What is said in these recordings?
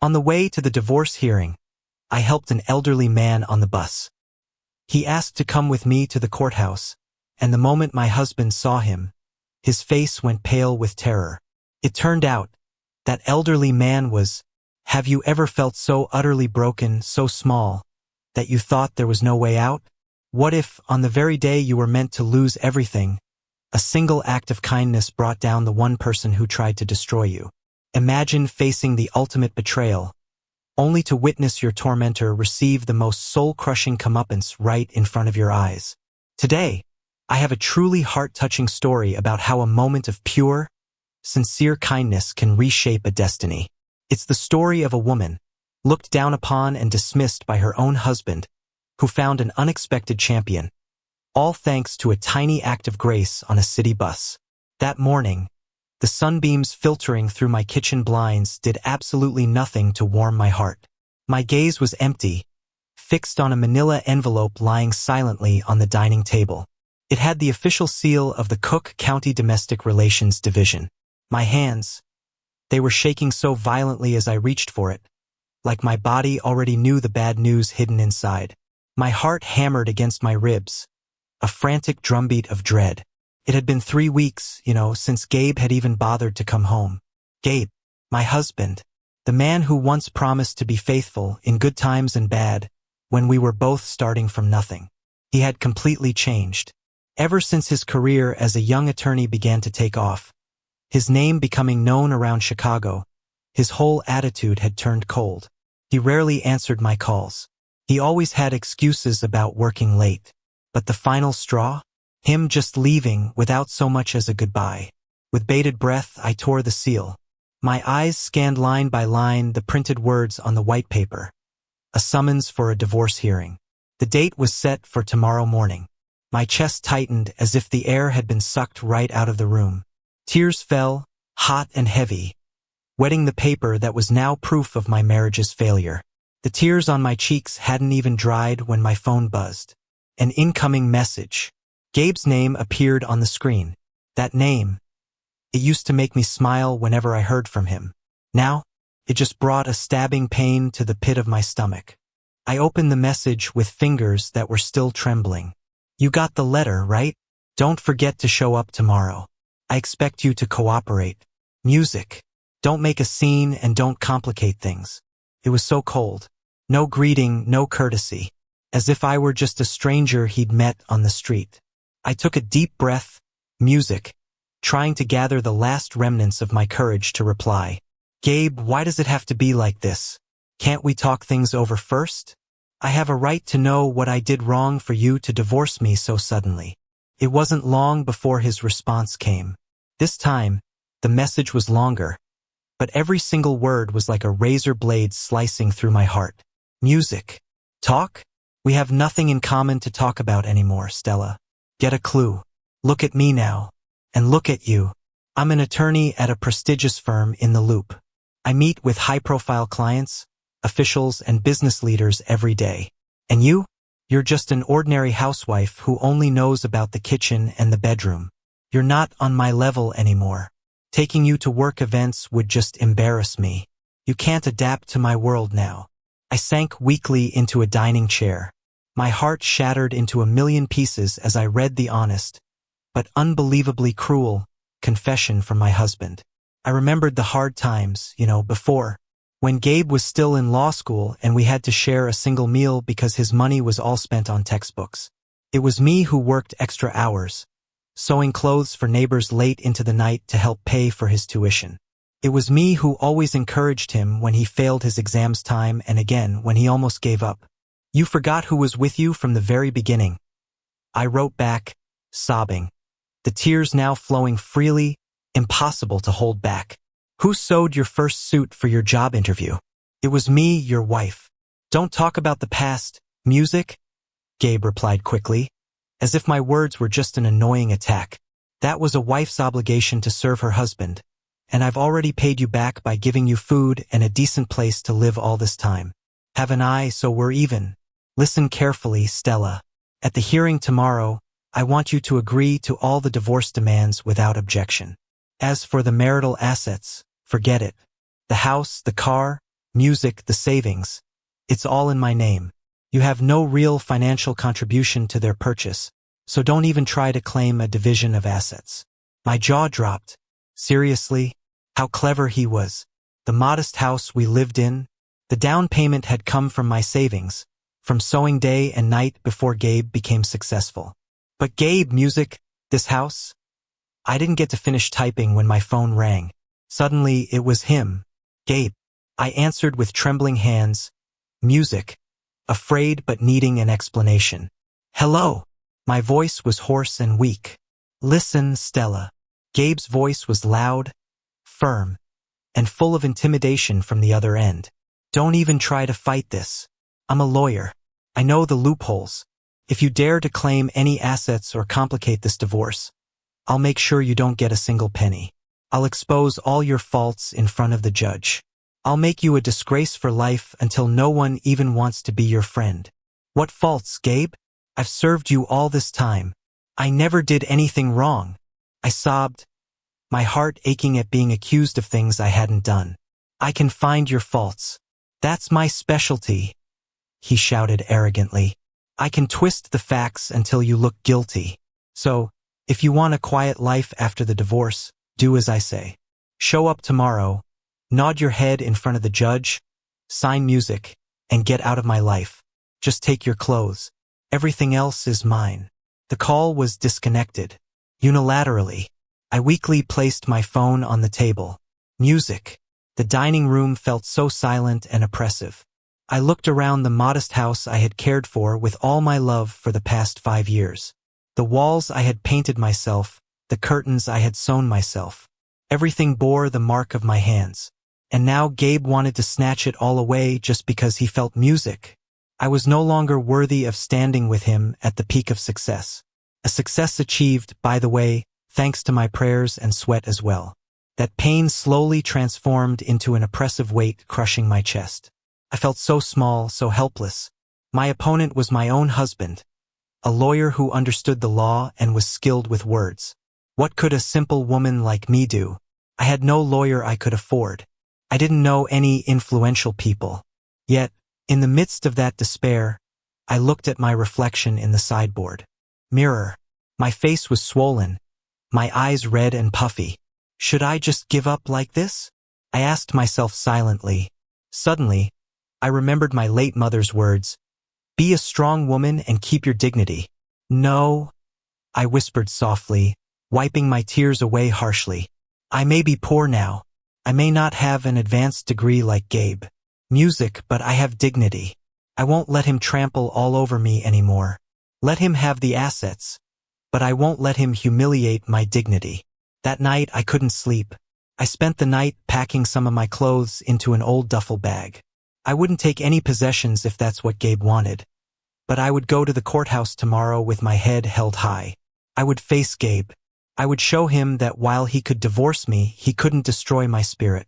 On the way to the divorce hearing, I helped an elderly man on the bus. He asked to come with me to the courthouse, and the moment my husband saw him, his face went pale with terror. It turned out, that elderly man was, have you ever felt so utterly broken, so small, that you thought there was no way out? What if, on the very day you were meant to lose everything, a single act of kindness brought down the one person who tried to destroy you? Imagine facing the ultimate betrayal, only to witness your tormentor receive the most soul-crushing comeuppance right in front of your eyes. Today, I have a truly heart-touching story about how a moment of pure, sincere kindness can reshape a destiny. It's the story of a woman, looked down upon and dismissed by her own husband, who found an unexpected champion, all thanks to a tiny act of grace on a city bus. That morning, the sunbeams filtering through my kitchen blinds did absolutely nothing to warm my heart. My gaze was empty, fixed on a manila envelope lying silently on the dining table. It had the official seal of the Cook County Domestic Relations Division. My hands, they were shaking so violently as I reached for it, like my body already knew the bad news hidden inside. My heart hammered against my ribs, a frantic drumbeat of dread. It had been 3 weeks, since Gabe had even bothered to come home. Gabe, my husband, the man who once promised to be faithful in good times and bad, when we were both starting from nothing. He had completely changed. Ever since his career as a young attorney began to take off, his name becoming known around Chicago, his whole attitude had turned cold. He rarely answered my calls. He always had excuses about working late. But the final straw? Him just leaving without so much as a goodbye. With bated breath, I tore the seal. My eyes scanned line by line the printed words on the white paper. A summons for a divorce hearing. The date was set for tomorrow morning. My chest tightened as if the air had been sucked right out of the room. Tears fell, hot and heavy, wetting the paper that was now proof of my marriage's failure. The tears on my cheeks hadn't even dried when my phone buzzed. An incoming message. Gabe's name appeared on the screen. That name, it used to make me smile whenever I heard from him. Now, it just brought a stabbing pain to the pit of my stomach. I opened the message with fingers that were still trembling. You got the letter, right? Don't forget to show up tomorrow. I expect you to cooperate. Music. Don't make a scene and don't complicate things. It was so cold. No greeting, no courtesy. As if I were just a stranger he'd met on the street. I took a deep breath, music, trying to gather the last remnants of my courage to reply. Gabe, why does it have to be like this? Can't we talk things over first? I have a right to know what I did wrong for you to divorce me so suddenly. It wasn't long before his response came. This time, the message was longer, but every single word was like a razor blade slicing through my heart. Music. Talk? We have nothing in common to talk about anymore, Stella. Get a clue. Look at me now. And look at you. I'm an attorney at a prestigious firm in the Loop. I meet with high-profile clients, officials, and business leaders every day. And you? You're just an ordinary housewife who only knows about the kitchen and the bedroom. You're not on my level anymore. Taking you to work events would just embarrass me. You can't adapt to my world now. I sank weakly into a dining chair. My heart shattered into a million pieces as I read the honest, but unbelievably cruel, confession from my husband. I remembered the hard times, before, when Gabe was still in law school and we had to share a single meal because his money was all spent on textbooks. It was me who worked extra hours, sewing clothes for neighbors late into the night to help pay for his tuition. It was me who always encouraged him when he failed his exams time and again when he almost gave up. You forgot who was with you from the very beginning. I wrote back, sobbing, the tears now flowing freely, impossible to hold back. Who sewed your first suit for your job interview? It was me, your wife. Don't talk about the past. Music? Gabe replied quickly, as if my words were just an annoying attack. That was a wife's obligation to serve her husband, and I've already paid you back by giving you food and a decent place to live all this time. Haven't I, so we're even? Listen carefully, Stella. At the hearing tomorrow, I want you to agree to all the divorce demands without objection. As for the marital assets, forget it. The house, the car, music, the savings. It's all in my name. You have no real financial contribution to their purchase, so don't even try to claim a division of assets. My jaw dropped. Seriously? How clever he was. The modest house we lived in? The down payment had come from my savings, from sewing day and night before Gabe became successful. But Gabe, music, this house? I didn't get to finish typing when my phone rang. Suddenly, it was him. Gabe. I answered with trembling hands. Music. Afraid but needing an explanation. Hello. My voice was hoarse and weak. Listen, Stella. Gabe's voice was loud, firm, and full of intimidation from the other end. Don't even try to fight this. I'm a lawyer. I know the loopholes. If you dare to claim any assets or complicate this divorce, I'll make sure you don't get a single penny. I'll expose all your faults in front of the judge. I'll make you a disgrace for life until no one even wants to be your friend. What faults, Gabe? I've served you all this time. I never did anything wrong. I sobbed, my heart aching at being accused of things I hadn't done. I can find your faults. That's my specialty, he shouted arrogantly. I can twist the facts until you look guilty. So, if you want a quiet life after the divorce, do as I say. Show up tomorrow, nod your head in front of the judge, sign music, and get out of my life. Just take your clothes. Everything else is mine. The call was disconnected. Unilaterally, I weakly placed my phone on the table. Music. The dining room felt so silent and oppressive. I looked around the modest house I had cared for with all my love for the past 5 years. The walls I had painted myself, the curtains I had sewn myself. Everything bore the mark of my hands. And now Gabe wanted to snatch it all away just because he felt music. I was no longer worthy of standing with him at the peak of success. A success achieved, by the way, thanks to my prayers and sweat as well. That pain slowly transformed into an oppressive weight crushing my chest. I felt so small, so helpless. My opponent was my own husband, a lawyer who understood the law and was skilled with words. What could a simple woman like me do? I had no lawyer I could afford. I didn't know any influential people. Yet, in the midst of that despair, I looked at my reflection in the sideboard mirror. My face was swollen, my eyes red and puffy. Should I just give up like this? I asked myself silently. Suddenly, I remembered my late mother's words. Be a strong woman and keep your dignity. No, I whispered softly, wiping my tears away harshly. I may be poor now. I may not have an advanced degree like Gabe. Music, but I have dignity. I won't let him trample all over me anymore. Let him have the assets, but I won't let him humiliate my dignity. That night I couldn't sleep. I spent the night packing some of my clothes into an old duffel bag. I wouldn't take any possessions if that's what Gabe wanted. But I would go to the courthouse tomorrow with my head held high. I would face Gabe. I would show him that while he could divorce me, he couldn't destroy my spirit.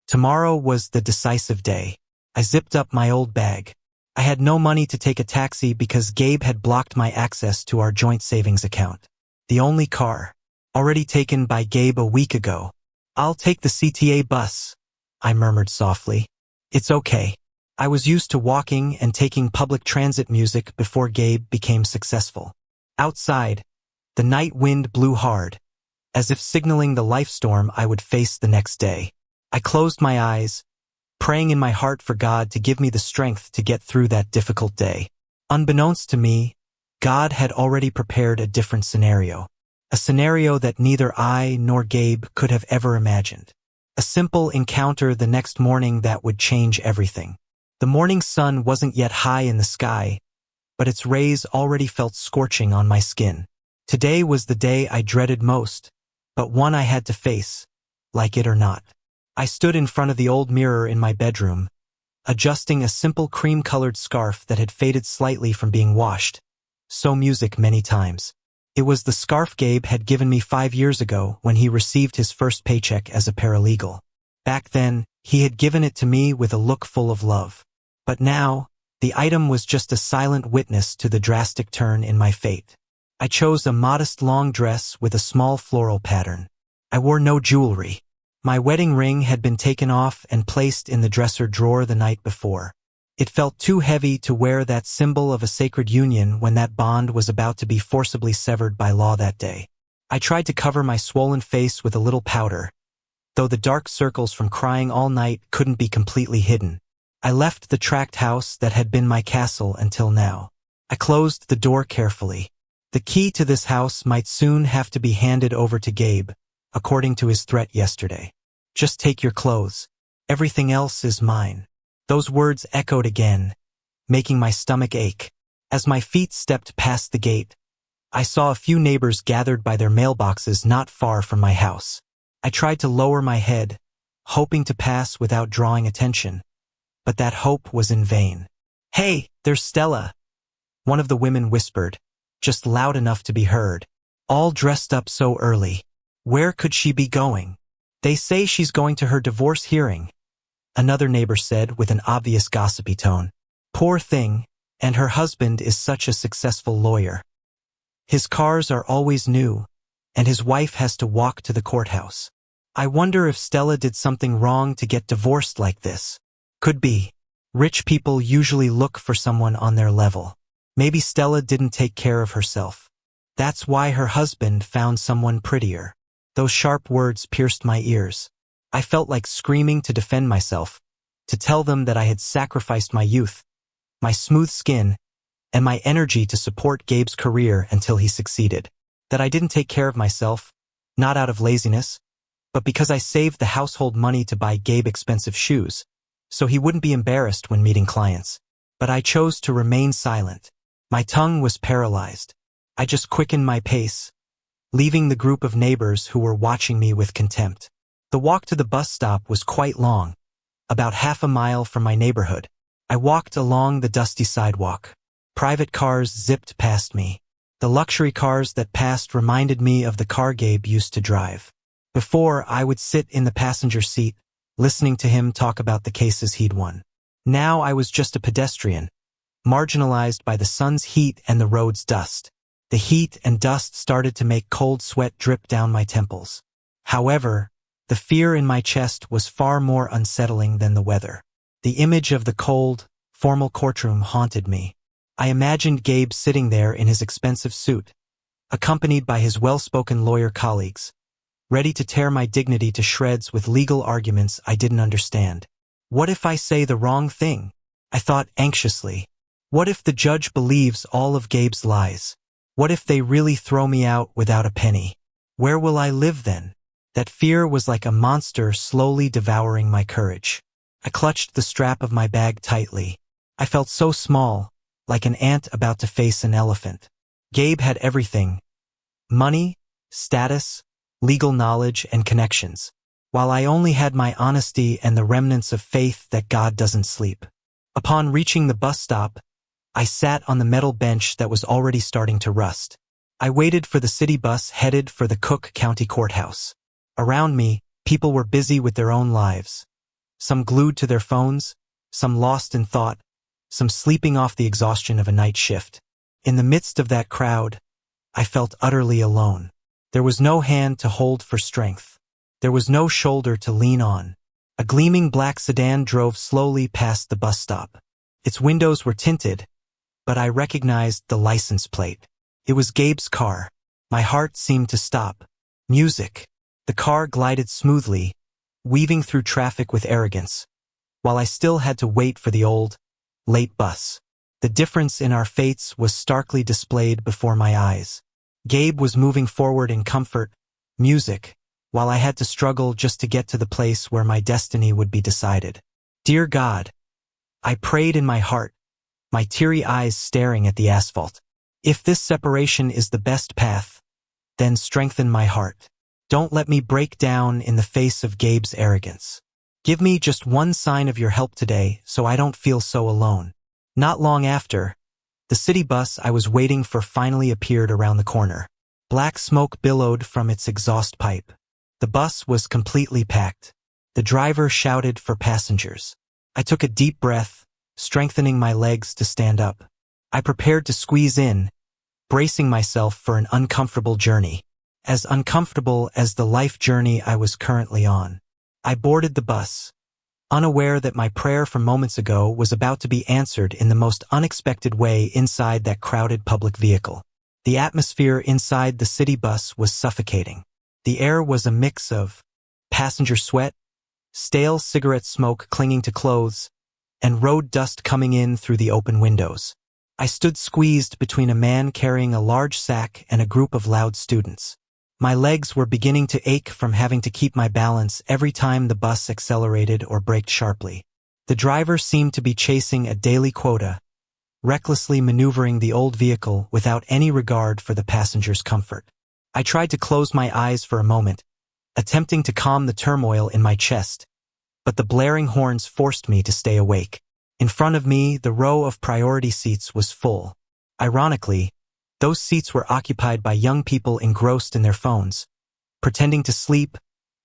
Tomorrow was the decisive day. I zipped up my old bag. I had no money to take a taxi because Gabe had blocked my access to our joint savings account. The only car, already taken by Gabe a week ago. I'll take the CTA bus, I murmured softly. It's okay. I was used to walking and taking public transit music before Gabe became successful. Outside, the night wind blew hard, as if signaling the life storm I would face the next day. I closed my eyes, praying in my heart for God to give me the strength to get through that difficult day. Unbeknownst to me, God had already prepared a different scenario. A scenario that neither I nor Gabe could have ever imagined. A simple encounter the next morning that would change everything. The morning sun wasn't yet high in the sky, but its rays already felt scorching on my skin. Today was the day I dreaded most, but one I had to face, like it or not. I stood in front of the old mirror in my bedroom, adjusting a simple cream-colored scarf that had faded slightly from being washed. So music many times. It was the scarf Gabe had given me 5 years ago when he received his first paycheck as a paralegal. Back then, he had given it to me with a look full of love. But now, the item was just a silent witness to the drastic turn in my fate. I chose a modest long dress with a small floral pattern. I wore no jewelry. My wedding ring had been taken off and placed in the dresser drawer the night before. It felt too heavy to wear that symbol of a sacred union when that bond was about to be forcibly severed by law that day. I tried to cover my swollen face with a little powder, though the dark circles from crying all night couldn't be completely hidden. I left the tract house that had been my castle until now. I closed the door carefully. The key to this house might soon have to be handed over to Gabe, according to his threat yesterday. Just take your clothes. Everything else is mine. Those words echoed again, making my stomach ache. As my feet stepped past the gate, I saw a few neighbors gathered by their mailboxes not far from my house. I tried to lower my head, hoping to pass without drawing attention, but that hope was in vain. "Hey, there's Stella," one of the women whispered, just loud enough to be heard. "All dressed up so early. Where could she be going?" "They say she's going to her divorce hearing," another neighbor said with an obvious gossipy tone. "Poor thing, and her husband is such a successful lawyer. His cars are always new, and his wife has to walk to the courthouse. I wonder if Stella did something wrong to get divorced like this." "Could be. Rich people usually look for someone on their level. Maybe Stella didn't take care of herself. That's why her husband found someone prettier." Those sharp words pierced my ears. I felt like screaming to defend myself, to tell them that I had sacrificed my youth, my smooth skin, and my energy to support Gabe's career until he succeeded. That I didn't take care of myself, not out of laziness, but because I saved the household money to buy Gabe expensive shoes, so he wouldn't be embarrassed when meeting clients. But I chose to remain silent. My tongue was paralyzed. I just quickened my pace, leaving the group of neighbors who were watching me with contempt. The walk to the bus stop was quite long, about half a mile from my neighborhood. I walked along the dusty sidewalk. Private cars zipped past me. The luxury cars that passed reminded me of the car Gabe used to drive. Before, I would sit in the passenger seat, listening to him talk about the cases he'd won. Now I was just a pedestrian, marginalized by the sun's heat and the road's dust. The heat and dust started to make cold sweat drip down my temples. However, the fear in my chest was far more unsettling than the weather. The image of the cold, formal courtroom haunted me. I imagined Gabe sitting there in his expensive suit, accompanied by his well-spoken lawyer colleagues, ready to tear my dignity to shreds with legal arguments I didn't understand. What if I say the wrong thing? I thought anxiously. What if the judge believes all of Gabe's lies? What if they really throw me out without a penny? Where will I live then? That fear was like a monster slowly devouring my courage. I clutched the strap of my bag tightly. I felt so small, like an ant about to face an elephant. Gabe had everything: money, status, legal knowledge, and connections, while I only had my honesty and the remnants of faith that God doesn't sleep. Upon reaching the bus stop, I sat on the metal bench that was already starting to rust. I waited for the city bus headed for the Cook County Courthouse. Around me, people were busy with their own lives. Some glued to their phones, some lost in thought, some sleeping off the exhaustion of a night shift. In the midst of that crowd, I felt utterly alone. There was no hand to hold for strength. There was no shoulder to lean on. A gleaming black sedan drove slowly past the bus stop. Its windows were tinted, but I recognized the license plate. It was Gabe's car. My heart seemed to stop. Music. The car glided smoothly, weaving through traffic with arrogance, while I still had to wait for the old, late bus. The difference in our fates was starkly displayed before my eyes. Gabe was moving forward in comfort, music, while I had to struggle just to get to the place where my destiny would be decided. Dear God, I prayed in my heart, my teary eyes staring at the asphalt. If this separation is the best path, then strengthen my heart. Don't let me break down in the face of Gabe's arrogance. Give me just one sign of your help today so I don't feel so alone. Not long after, the city bus I was waiting for finally appeared around the corner. Black smoke billowed from its exhaust pipe. The bus was completely packed. The driver shouted for passengers. I took a deep breath, strengthening my legs to stand up. I prepared to squeeze in, bracing myself for an uncomfortable journey. As uncomfortable as the life journey I was currently on. I boarded the bus, unaware that my prayer from moments ago was about to be answered in the most unexpected way inside that crowded public vehicle. The atmosphere inside the city bus was suffocating. The air was a mix of passenger sweat, stale cigarette smoke clinging to clothes, and road dust coming in through the open windows. I stood squeezed between a man carrying a large sack and a group of loud students. My legs were beginning to ache from having to keep my balance every time the bus accelerated or braked sharply. The driver seemed to be chasing a daily quota, recklessly maneuvering the old vehicle without any regard for the passengers' comfort. I tried to close my eyes for a moment, attempting to calm the turmoil in my chest, but the blaring horns forced me to stay awake. In front of me, the row of priority seats was full. Ironically, those seats were occupied by young people engrossed in their phones, pretending to sleep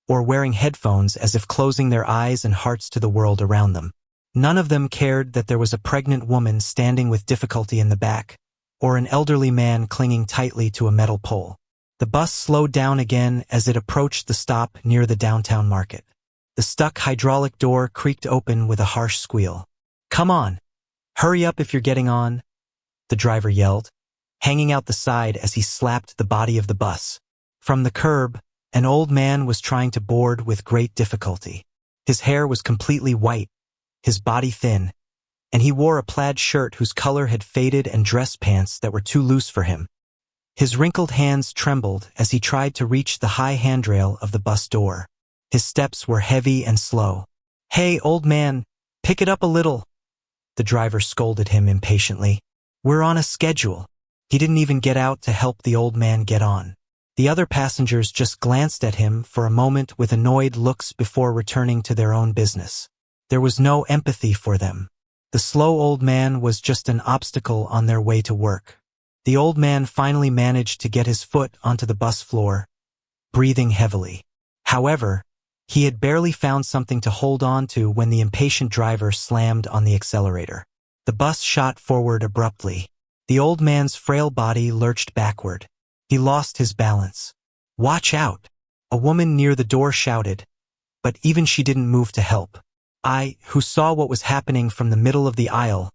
or wearing headphones as if closing their eyes and hearts to the world around them. None of them cared that there was a pregnant woman standing with difficulty in the back, or an elderly man clinging tightly to a metal pole. The bus slowed down again as it approached the stop near the downtown market. The stuck hydraulic door creaked open with a harsh squeal. "Come on! Hurry up if you're getting on!" the driver yelled, hanging out the side as he slapped the body of the bus. From the curb, an old man was trying to board with great difficulty. His hair was completely white, his body thin, and he wore a plaid shirt whose color had faded and dress pants that were too loose for him. His wrinkled hands trembled as he tried to reach the high handrail of the bus door. His steps were heavy and slow. "Hey, old man, pick it up a little," the driver scolded him impatiently. "We're on a schedule." He didn't even get out to help the old man get on. The other passengers just glanced at him for a moment with annoyed looks before returning to their own business. There was no empathy for them. The slow old man was just an obstacle on their way to work. The old man finally managed to get his foot onto the bus floor, breathing heavily. However, he had barely found something to hold on to when the impatient driver slammed on the accelerator. The bus shot forward abruptly. The old man's frail body lurched backward. He lost his balance. "Watch out!" a woman near the door shouted, but even she didn't move to help. I, who saw what was happening from the middle of the aisle,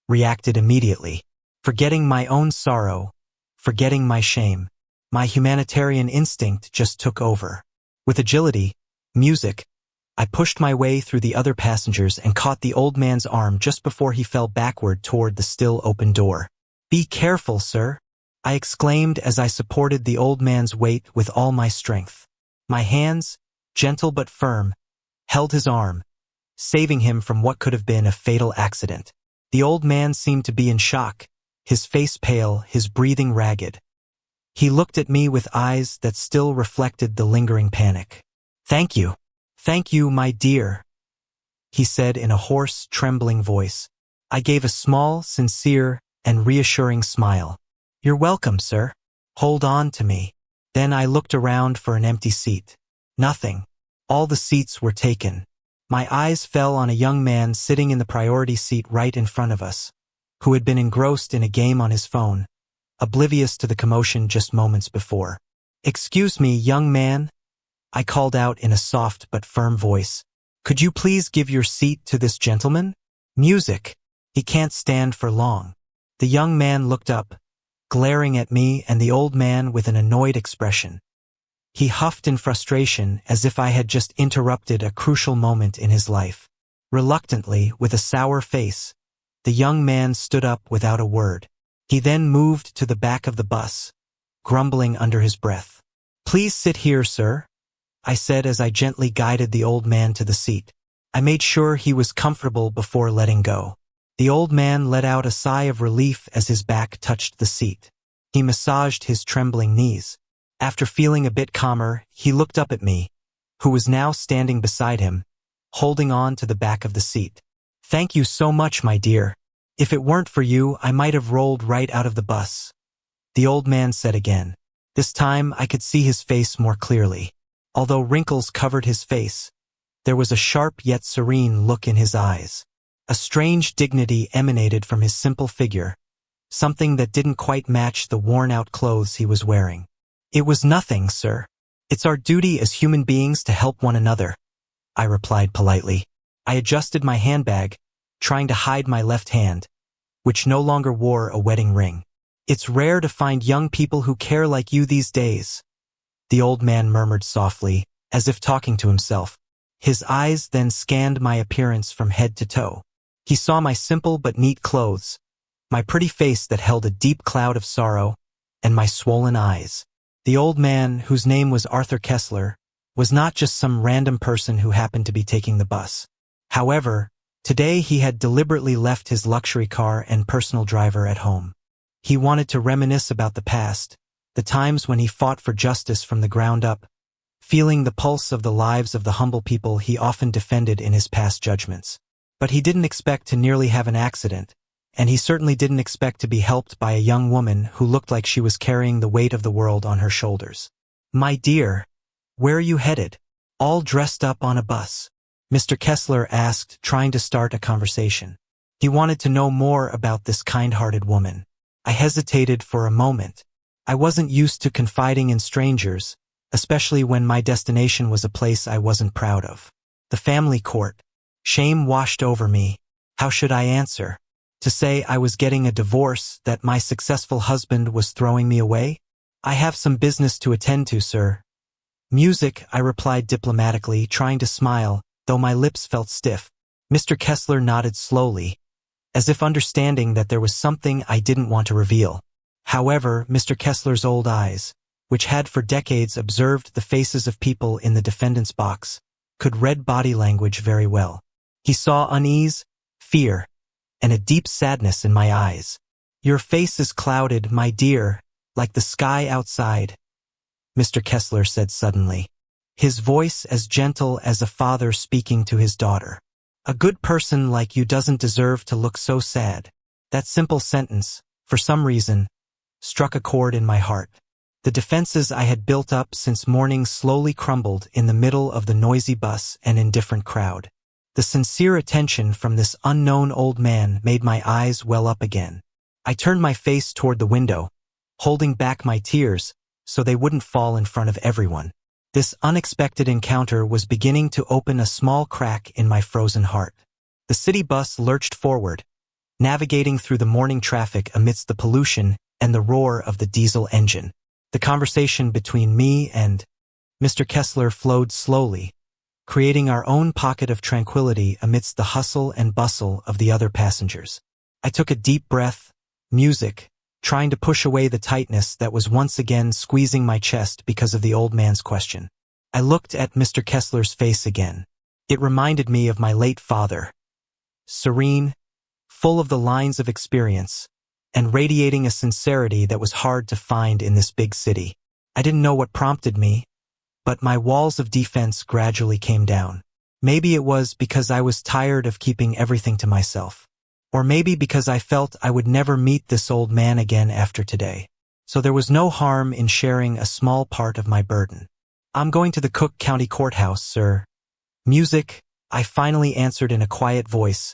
reacted immediately. Forgetting my own sorrow, forgetting my shame, my humanitarian instinct just took over. With agility, music, I pushed my way through the other passengers and caught the old man's arm just before he fell backward toward the still open door. "Be careful, sir," I exclaimed as I supported the old man's weight with all my strength. My hands, gentle but firm, held his arm, saving him from what could have been a fatal accident. The old man seemed to be in shock, his face pale, his breathing ragged. He looked at me with eyes that still reflected the lingering panic. Thank you, my dear," he said in a hoarse, trembling voice. I gave a small, sincere, and reassuring smile. "You're welcome, sir. Hold on to me." Then I looked around for an empty seat. Nothing. All the seats were taken. My eyes fell on a young man sitting in the priority seat right in front of us, who had been engrossed in a game on his phone, oblivious to the commotion just moments before. "Excuse me, young man," I called out in a soft but firm voice. "Could you please give your seat to this gentleman? Music. He can't stand for long." The young man looked up, glaring at me and the old man with an annoyed expression. He huffed in frustration as if I had just interrupted a crucial moment in his life. Reluctantly, with a sour face, the young man stood up without a word. He then moved to the back of the bus, grumbling under his breath. "Please sit here, sir," I said as I gently guided the old man to the seat. I made sure he was comfortable before letting go. The old man let out a sigh of relief as his back touched the seat. He massaged his trembling knees. After feeling a bit calmer, he looked up at me, who was now standing beside him, holding on to the back of the seat. "Thank you so much, my dear. If it weren't for you, I might have rolled right out of the bus," the old man said again. This time I could see his face more clearly. Although wrinkles covered his face, there was a sharp yet serene look in his eyes. A strange dignity emanated from his simple figure, something that didn't quite match the worn-out clothes he was wearing. "It was nothing, sir. It's our duty as human beings to help one another," I replied politely. I adjusted my handbag, trying to hide my left hand, which no longer wore a wedding ring. It's rare to find young people who care like you these days, the old man murmured softly, as if talking to himself. His eyes then scanned my appearance from head to toe. He saw my simple but neat clothes, my pretty face that held a deep cloud of sorrow, and my swollen eyes. The old man, whose name was Arthur Kessler, was not just some random person who happened to be taking the bus. However, today he had deliberately left his luxury car and personal driver at home. He wanted to reminisce about the past, the times when he fought for justice from the ground up, feeling the pulse of the lives of the humble people he often defended in his past judgments. But he didn't expect to nearly have an accident, and he certainly didn't expect to be helped by a young woman who looked like she was carrying the weight of the world on her shoulders. "My dear, where are you headed? All dressed up on a bus?" Mr. Kessler asked, trying to start a conversation. He wanted to know more about this kind-hearted woman. I hesitated for a moment. I wasn't used to confiding in strangers, especially when my destination was a place I wasn't proud of. The family court. Shame washed over me. How should I answer? To say I was getting a divorce, that my successful husband was throwing me away? "I have some business to attend to, sir." "Music," I replied diplomatically, trying to smile, though my lips felt stiff. Mr. Kessler nodded slowly, as if understanding that there was something I didn't want to reveal. However, Mr. Kessler's old eyes, which had for decades observed the faces of people in the defendant's box, could read body language very well. He saw unease, fear, and a deep sadness in my eyes. "Your face is clouded, my dear, like the sky outside," Mr. Kessler said suddenly, his voice as gentle as a father speaking to his daughter. "A good person like you doesn't deserve to look so sad." That simple sentence, for some reason, struck a chord in my heart. The defenses I had built up since morning slowly crumbled in the middle of the noisy bus and indifferent crowd. The sincere attention from this unknown old man made my eyes well up again. I turned my face toward the window, holding back my tears so they wouldn't fall in front of everyone. This unexpected encounter was beginning to open a small crack in my frozen heart. The city bus lurched forward, navigating through the morning traffic amidst the pollution and the roar of the diesel engine. The conversation between me and Mr. Kessler flowed slowly, creating our own pocket of tranquility amidst the hustle and bustle of the other passengers. I took a deep breath, music, trying to push away the tightness that was once again squeezing my chest because of the old man's question. I looked at Mr. Kessler's face again. It reminded me of my late father. Serene, full of the lines of experience, and radiating a sincerity that was hard to find in this big city. I didn't know what prompted me, but my walls of defense gradually came down. Maybe it was because I was tired of keeping everything to myself. Or maybe because I felt I would never meet this old man again after today. So there was no harm in sharing a small part of my burden. "I'm going to the Cook County Courthouse, sir." "Music," I finally answered in a quiet voice,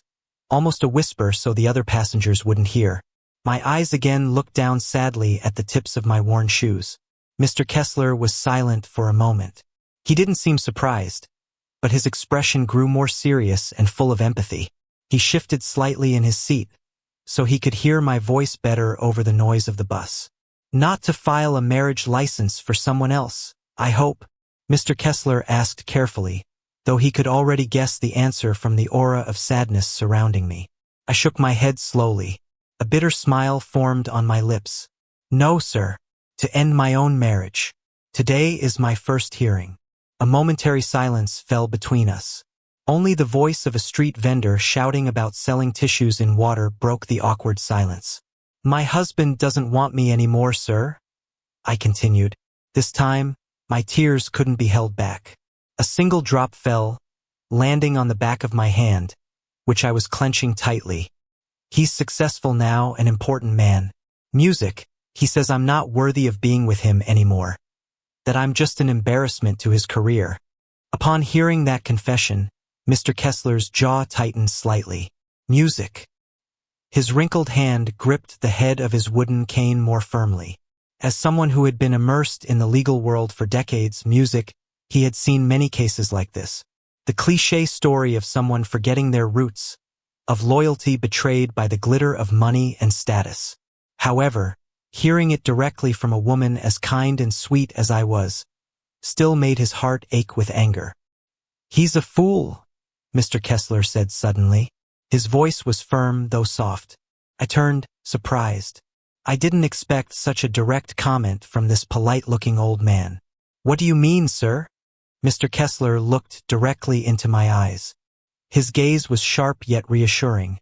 almost a whisper so the other passengers wouldn't hear. My eyes again looked down sadly at the tips of my worn shoes. Mr. Kessler was silent for a moment. He didn't seem surprised, but his expression grew more serious and full of empathy. He shifted slightly in his seat, so he could hear my voice better over the noise of the bus. "Not to file a marriage license for someone else, I hope?" Mr. Kessler asked carefully, though he could already guess the answer from the aura of sadness surrounding me. I shook my head slowly. A bitter smile formed on my lips. "No, sir. To end my own marriage. Today is my first hearing." A momentary silence fell between us. Only the voice of a street vendor shouting about selling tissues in water broke the awkward silence. "My husband doesn't want me anymore, sir," I continued. This time, my tears couldn't be held back. A single drop fell, landing on the back of my hand, which I was clenching tightly. "He's successful now, an important man. Music, he says I'm not worthy of being with him anymore. That I'm just an embarrassment to his career." Upon hearing that confession, Mr. Kessler's jaw tightened slightly. "Music." His wrinkled hand gripped the head of his wooden cane more firmly. As someone who had been immersed in the legal world for decades, music, he had seen many cases like this. The cliché story of someone forgetting their roots, of loyalty betrayed by the glitter of money and status. However, hearing it directly from a woman as kind and sweet as I was, still made his heart ache with anger. "He's a fool," Mr. Kessler said suddenly. His voice was firm, though soft. I turned, surprised. I didn't expect such a direct comment from this polite-looking old man. "What do you mean, sir?" Mr. Kessler looked directly into my eyes. His gaze was sharp yet reassuring,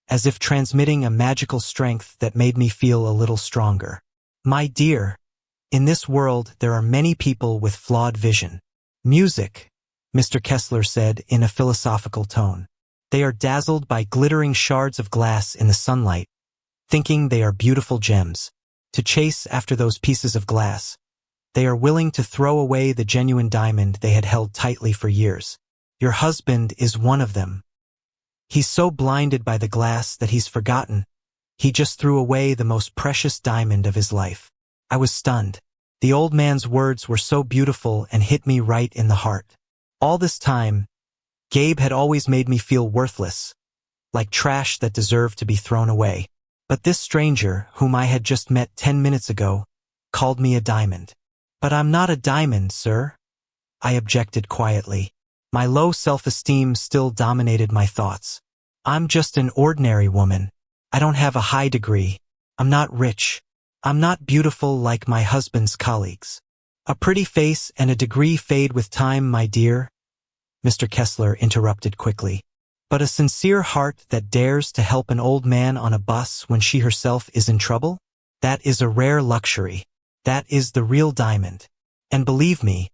as if transmitting a magical strength that made me feel a little stronger. "My dear, in this world there are many people with flawed vision. Music," Mr. Kessler said in a philosophical tone. "They are dazzled by glittering shards of glass in the sunlight, thinking they are beautiful gems. To chase after those pieces of glass, they are willing to throw away the genuine diamond they had held tightly for years. Your husband is one of them. He's so blinded by the glass that he's forgotten. He just threw away the most precious diamond of his life." I was stunned. The old man's words were so beautiful and hit me right in the heart. All this time, Gabe had always made me feel worthless, like trash that deserved to be thrown away. But this stranger, whom I had just met 10 minutes ago, called me a diamond. "But I'm not a diamond, sir," I objected quietly. My low self-esteem still dominated my thoughts. "I'm just an ordinary woman. I don't have a high degree. I'm not rich. I'm not beautiful like my husband's colleagues. A pretty face and a degree fade with time, my dear," Mr. Kessler interrupted quickly. "But a sincere heart that dares to help an old man on a bus when she herself is in trouble? That is a rare luxury. That is the real diamond. And believe me,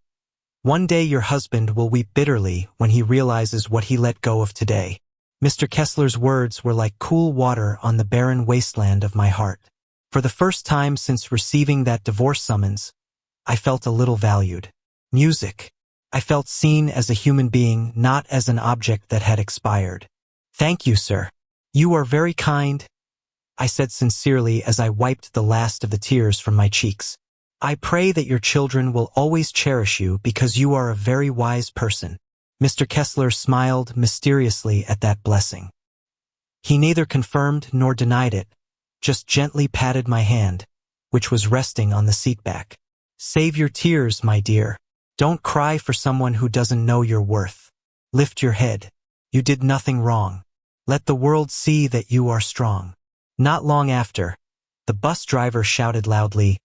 one day your husband will weep bitterly when he realizes what he let go of today." Mr. Kessler's words were like cool water on the barren wasteland of my heart. For the first time since receiving that divorce summons, I felt a little valued. Music. I felt seen as a human being, not as an object that had expired. "Thank you, sir. You are very kind," I said sincerely as I wiped the last of the tears from my cheeks. "I pray that your children will always cherish you because you are a very wise person." Mr. Kessler smiled mysteriously at that blessing. He neither confirmed nor denied it, just gently patted my hand, which was resting on the seat back. "Save your tears, my dear. Don't cry for someone who doesn't know your worth. Lift your head. You did nothing wrong. Let the world see that you are strong." Not long after, the bus driver shouted loudly,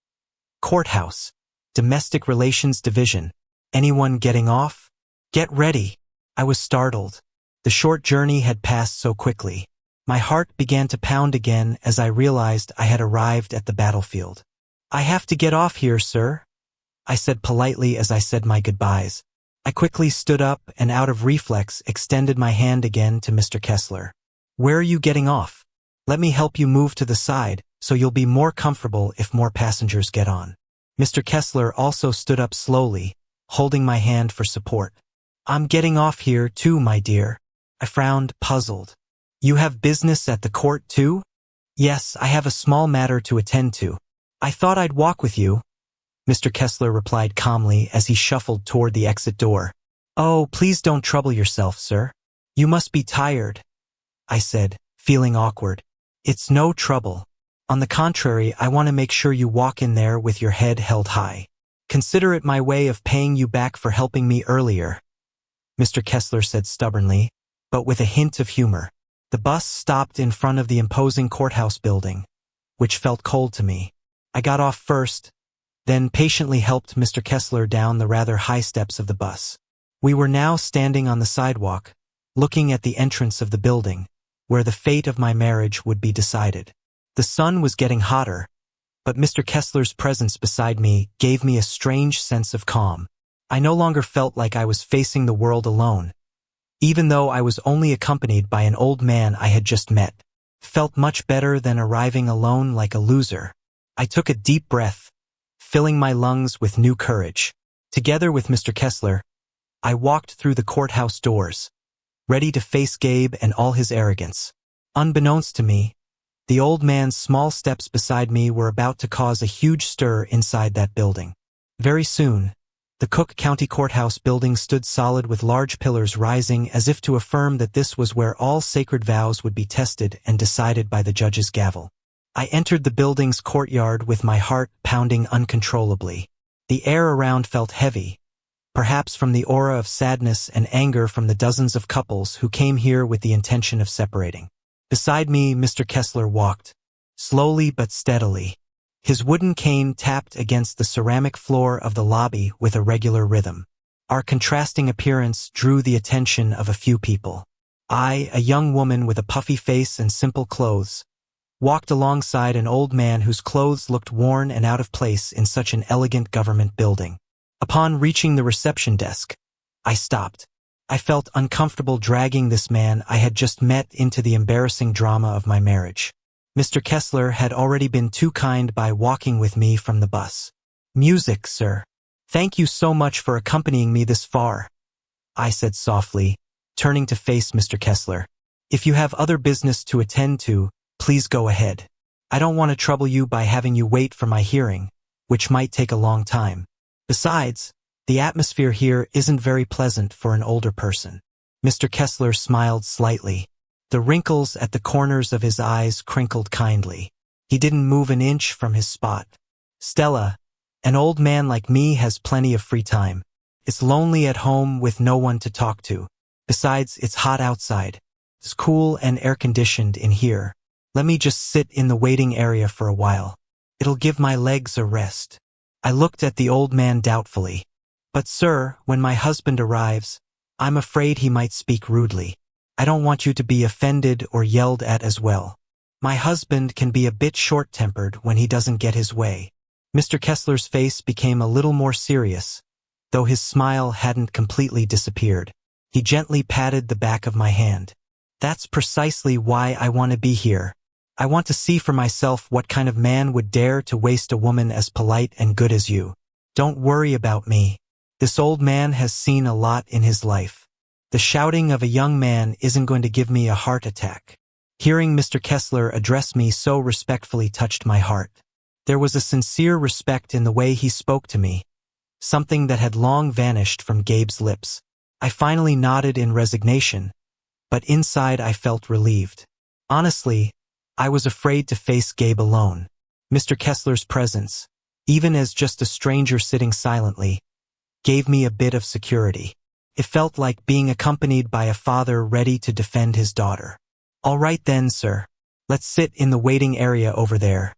"Courthouse, Domestic Relations Division. Anyone getting off? Get ready." I was startled. The short journey had passed so quickly. My heart began to pound again as I realized I had arrived at the battlefield. "I have to get off here, sir," I said politely as I said my goodbyes. I quickly stood up and out of reflex extended my hand again to Mr. Kessler. "Where are you getting off? Let me help you move to the side so you'll be more comfortable if more passengers get on." Mr. Kessler also stood up slowly, holding my hand for support. "I'm getting off here too, my dear." I frowned, puzzled. "You have business at the court too?" "Yes, I have a small matter to attend to. I thought I'd walk with you," Mr. Kessler replied calmly as he shuffled toward the exit door. "Oh, please don't trouble yourself, sir. You must be tired," I said, feeling awkward. "It's no trouble. On the contrary, I want to make sure you walk in there with your head held high. Consider it my way of paying you back for helping me earlier," Mr. Kessler said stubbornly, but with a hint of humor. The bus stopped in front of the imposing courthouse building, which felt cold to me. I got off first, then patiently helped Mr. Kessler down the rather high steps of the bus. We were now standing on the sidewalk, looking at the entrance of the building, where the fate of my marriage would be decided. The sun was getting hotter, but Mr. Kessler's presence beside me gave me a strange sense of calm. I no longer felt like I was facing the world alone, even though I was only accompanied by an old man I had just met. Felt much better than arriving alone like a loser. I took a deep breath, filling my lungs with new courage. Together with Mr. Kessler, I walked through the courthouse doors, ready to face Gabe and all his arrogance. Unbeknownst to me, the old man's small steps beside me were about to cause a huge stir inside that building. Very soon, The Cook County Courthouse building stood solid with large pillars rising as if to affirm that this was where all sacred vows would be tested and decided by the judge's gavel. I entered the building's courtyard with my heart pounding uncontrollably. The air around felt heavy, perhaps from the aura of sadness and anger from the dozens of couples who came here with the intention of separating. Beside me, Mr. Kessler walked, slowly but steadily. His wooden cane tapped against the ceramic floor of the lobby with a regular rhythm. Our contrasting appearance drew the attention of a few people. I, a young woman with a puffy face and simple clothes, walked alongside an old man whose clothes looked worn and out of place in such an elegant government building. Upon reaching the reception desk, I stopped. I felt uncomfortable dragging this man I had just met into the embarrassing drama of my marriage. Mr. Kessler had already been too kind by walking with me from the bus. "Music, sir. Thank you so much for accompanying me this far," I said softly, turning to face Mr. Kessler. "If you have other business to attend to, please go ahead. I don't want to trouble you by having you wait for my hearing, which might take a long time. Besides, the atmosphere here isn't very pleasant for an older person." Mr. Kessler smiled slightly. The wrinkles at the corners of his eyes crinkled kindly. He didn't move an inch from his spot. "Stella, an old man like me has plenty of free time. It's lonely at home with no one to talk to. Besides, it's hot outside. It's cool and air-conditioned in here. Let me just sit in the waiting area for a while. It'll give my legs a rest." I looked at the old man doubtfully. "But sir, when my husband arrives, I'm afraid he might speak rudely. I don't want you to be offended or yelled at as well. My husband can be a bit short-tempered when he doesn't get his way." Mr. Kessler's face became a little more serious, though his smile hadn't completely disappeared. He gently patted the back of my hand. "That's precisely why I want to be here. I want to see for myself what kind of man would dare to waste a woman as polite and good as you. Don't worry about me. This old man has seen a lot in his life. The shouting of a young man isn't going to give me a heart attack." Hearing Mr. Kessler address me so respectfully touched my heart. There was a sincere respect in the way he spoke to me, something that had long vanished from Gabe's lips. I finally nodded in resignation, but inside I felt relieved. Honestly, I was afraid to face Gabe alone. Mr. Kessler's presence, even as just a stranger sitting silently, gave me a bit of security. It felt like being accompanied by a father ready to defend his daughter. "All right then, sir. Let's sit in the waiting area over there,"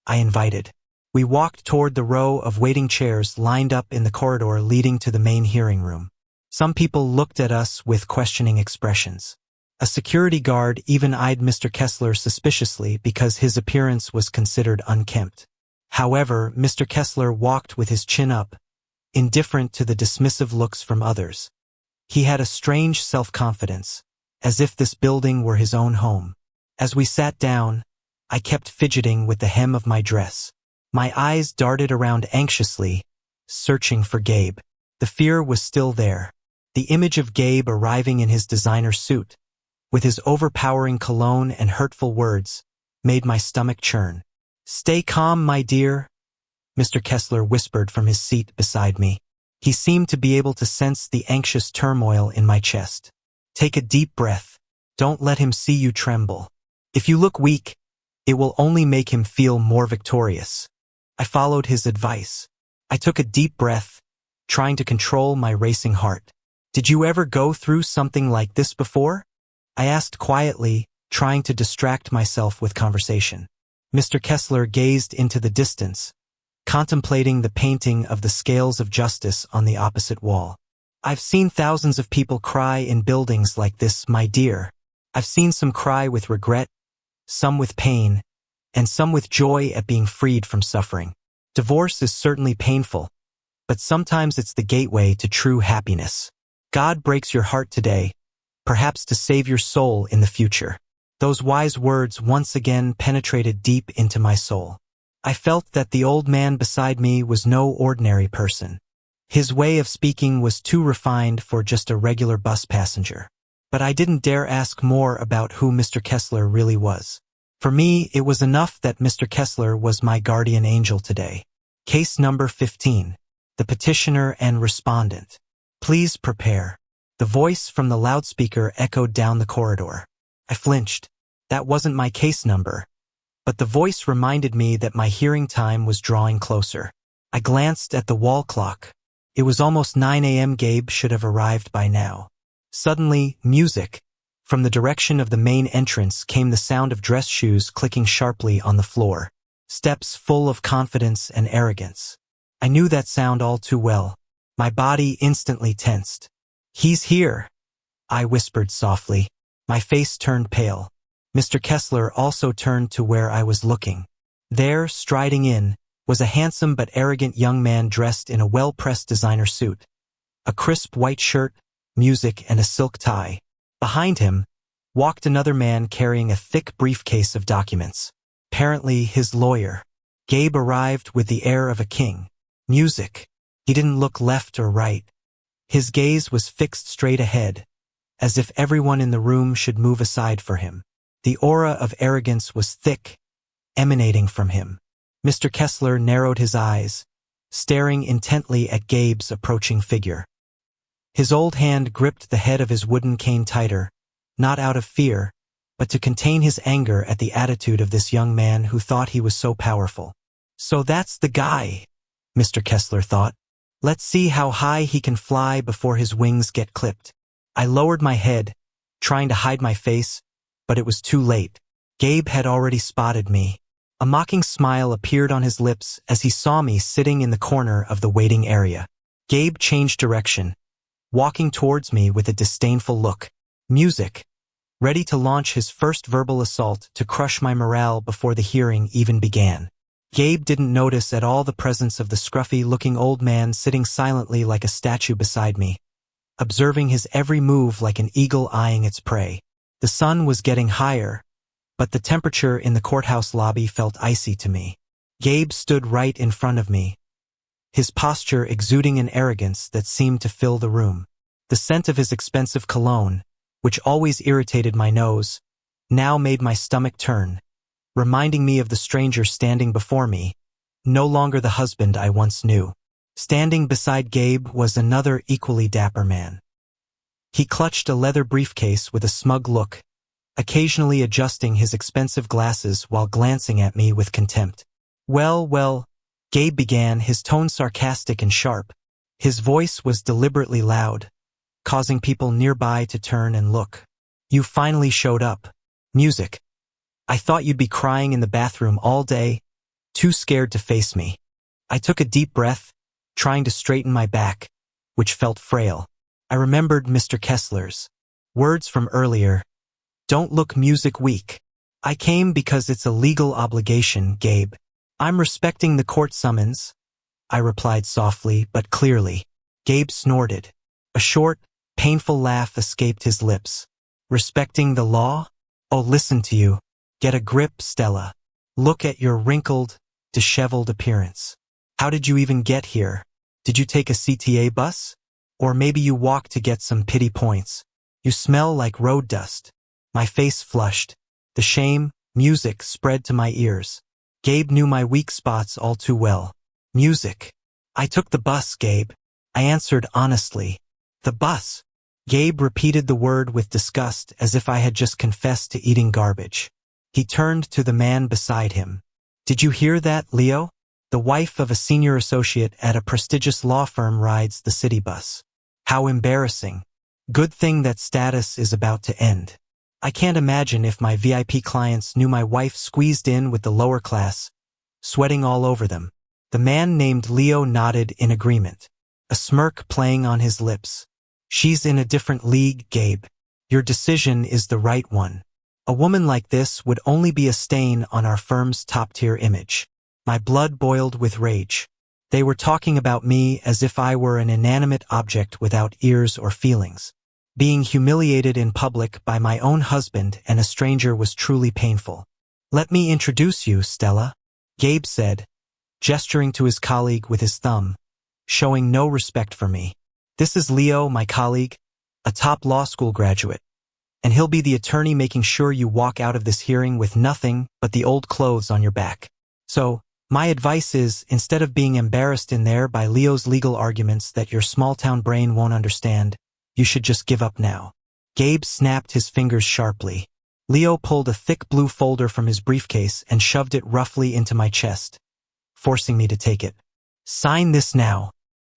I invited. We walked toward the row of waiting chairs lined up in the corridor leading to the main hearing room. Some people looked at us with questioning expressions. A security guard even eyed Mr. Kessler suspiciously because his appearance was considered unkempt. However, Mr. Kessler walked with his chin up, indifferent to the dismissive looks from others. He had a strange self-confidence, as if this building were his own home. As we sat down, I kept fidgeting with the hem of my dress. My eyes darted around anxiously, searching for Gabe. The fear was still there. The image of Gabe arriving in his designer suit, with his overpowering cologne and hurtful words, made my stomach churn. "Stay calm, my dear," Mr. Kessler whispered from his seat beside me. He seemed to be able to sense the anxious turmoil in my chest. "Take a deep breath. Don't let him see you tremble. If you look weak, it will only make him feel more victorious." I followed his advice. I took a deep breath, trying to control my racing heart. "Did you ever go through something like this before?" I asked quietly, trying to distract myself with conversation. Mr. Kessler gazed into the distance, contemplating the painting of the scales of justice on the opposite wall. "I've seen thousands of people cry in buildings like this, my dear. I've seen some cry with regret, some with pain, and some with joy at being freed from suffering. Divorce is certainly painful, but sometimes it's the gateway to true happiness. God breaks your heart today, perhaps to save your soul in the future." Those wise words once again penetrated deep into my soul. I felt that the old man beside me was no ordinary person. His way of speaking was too refined for just a regular bus passenger. But I didn't dare ask more about who Mr. Kessler really was. For me, it was enough that Mr. Kessler was my guardian angel today. Case number 15. the petitioner and respondent. Please prepare. The voice from the loudspeaker echoed down the corridor. I flinched. That wasn't my case number. But the voice reminded me that my hearing time was drawing closer. I glanced at the wall clock. It was almost 9 a.m. Gabe should have arrived by now. Suddenly, music. From the direction of the main entrance came the sound of dress shoes clicking sharply on the floor. Steps full of confidence and arrogance. I knew that sound all too well. My body instantly tensed. He's here, I whispered softly. My face turned pale. Mr. Kessler also turned to where I was looking. There, striding in, was a handsome but arrogant young man dressed in a well-pressed designer suit. A crisp white shirt, music, and a silk tie. Behind him walked another man carrying a thick briefcase of documents. Apparently his lawyer. Gabe arrived with the air of a king. Music. He didn't look left or right. His gaze was fixed straight ahead, as if everyone in the room should move aside for him. The aura of arrogance was thick, emanating from him. Mr. Kessler narrowed his eyes, staring intently at Gabe's approaching figure. His old hand gripped the head of his wooden cane tighter, not out of fear, but to contain his anger at the attitude of this young man who thought he was so powerful. So that's the guy, Mr. Kessler thought. Let's see how high he can fly before his wings get clipped. I lowered my head, trying to hide my face, but it was too late. Gabe had already spotted me. A mocking smile appeared on his lips as he saw me sitting in the corner of the waiting area. Gabe changed direction, walking towards me with a disdainful look. Music. Ready to launch his first verbal assault to crush my morale before the hearing even began. Gabe didn't notice at all the presence of the scruffy-looking old man sitting silently like a statue beside me, observing his every move like an eagle eyeing its prey. The sun was getting higher, but the temperature in the courthouse lobby felt icy to me. Gabe stood right in front of me, his posture exuding an arrogance that seemed to fill the room. The scent of his expensive cologne, which always irritated my nose, now made my stomach turn, reminding me of the stranger standing before me, no longer the husband I once knew. Standing beside Gabe was another equally dapper man. He clutched a leather briefcase with a smug look, occasionally adjusting his expensive glasses while glancing at me with contempt. Well, Gabe began, his tone sarcastic and sharp. His voice was deliberately loud, causing people nearby to turn and look. You finally showed up. Music. I thought you'd be crying in the bathroom all day, too scared to face me. I took a deep breath, trying to straighten my back, which felt frail. I remembered Mr. Kessler's words from earlier. Don't look music weak. I came because it's a legal obligation, Gabe. I'm respecting the court summons, I replied softly but clearly. Gabe snorted. A short, painful laugh escaped his lips. Respecting the law? Oh, listen to you. Get a grip, Stella. Look at your wrinkled, disheveled appearance. How did you even get here? Did you take a CTA bus? Or maybe you walked to get some pity points. You smell like road dust. My face flushed. The shame, music spread to my ears. Gabe knew my weak spots all too well. Music. I took the bus, Gabe. I answered honestly. The bus. Gabe repeated the word with disgust as if I had just confessed to eating garbage. He turned to the man beside him. Did you hear that, Leo? The wife of a senior associate at a prestigious law firm rides the city bus. How embarrassing. Good thing that status is about to end. I can't imagine if my VIP clients knew my wife squeezed in with the lower class, sweating all over them. The man named Leo nodded in agreement, a smirk playing on his lips. She's in a different league, Gabe. Your decision is the right one. A woman like this would only be a stain on our firm's top-tier image. My blood boiled with rage. They were talking about me as if I were an inanimate object without ears or feelings. Being humiliated in public by my own husband and a stranger was truly painful. Let me introduce you, Stella, Gabe said, gesturing to his colleague with his thumb, showing no respect for me. This is Leo, my colleague, a top law school graduate, and he'll be the attorney making sure you walk out of this hearing with nothing but the old clothes on your back. So, My advice is, instead of being embarrassed in there by Leo's legal arguments that your small-town brain won't understand, you should just give up now. Gabe snapped his fingers sharply. Leo pulled a thick blue folder from his briefcase and shoved it roughly into my chest, forcing me to take it. Sign this now,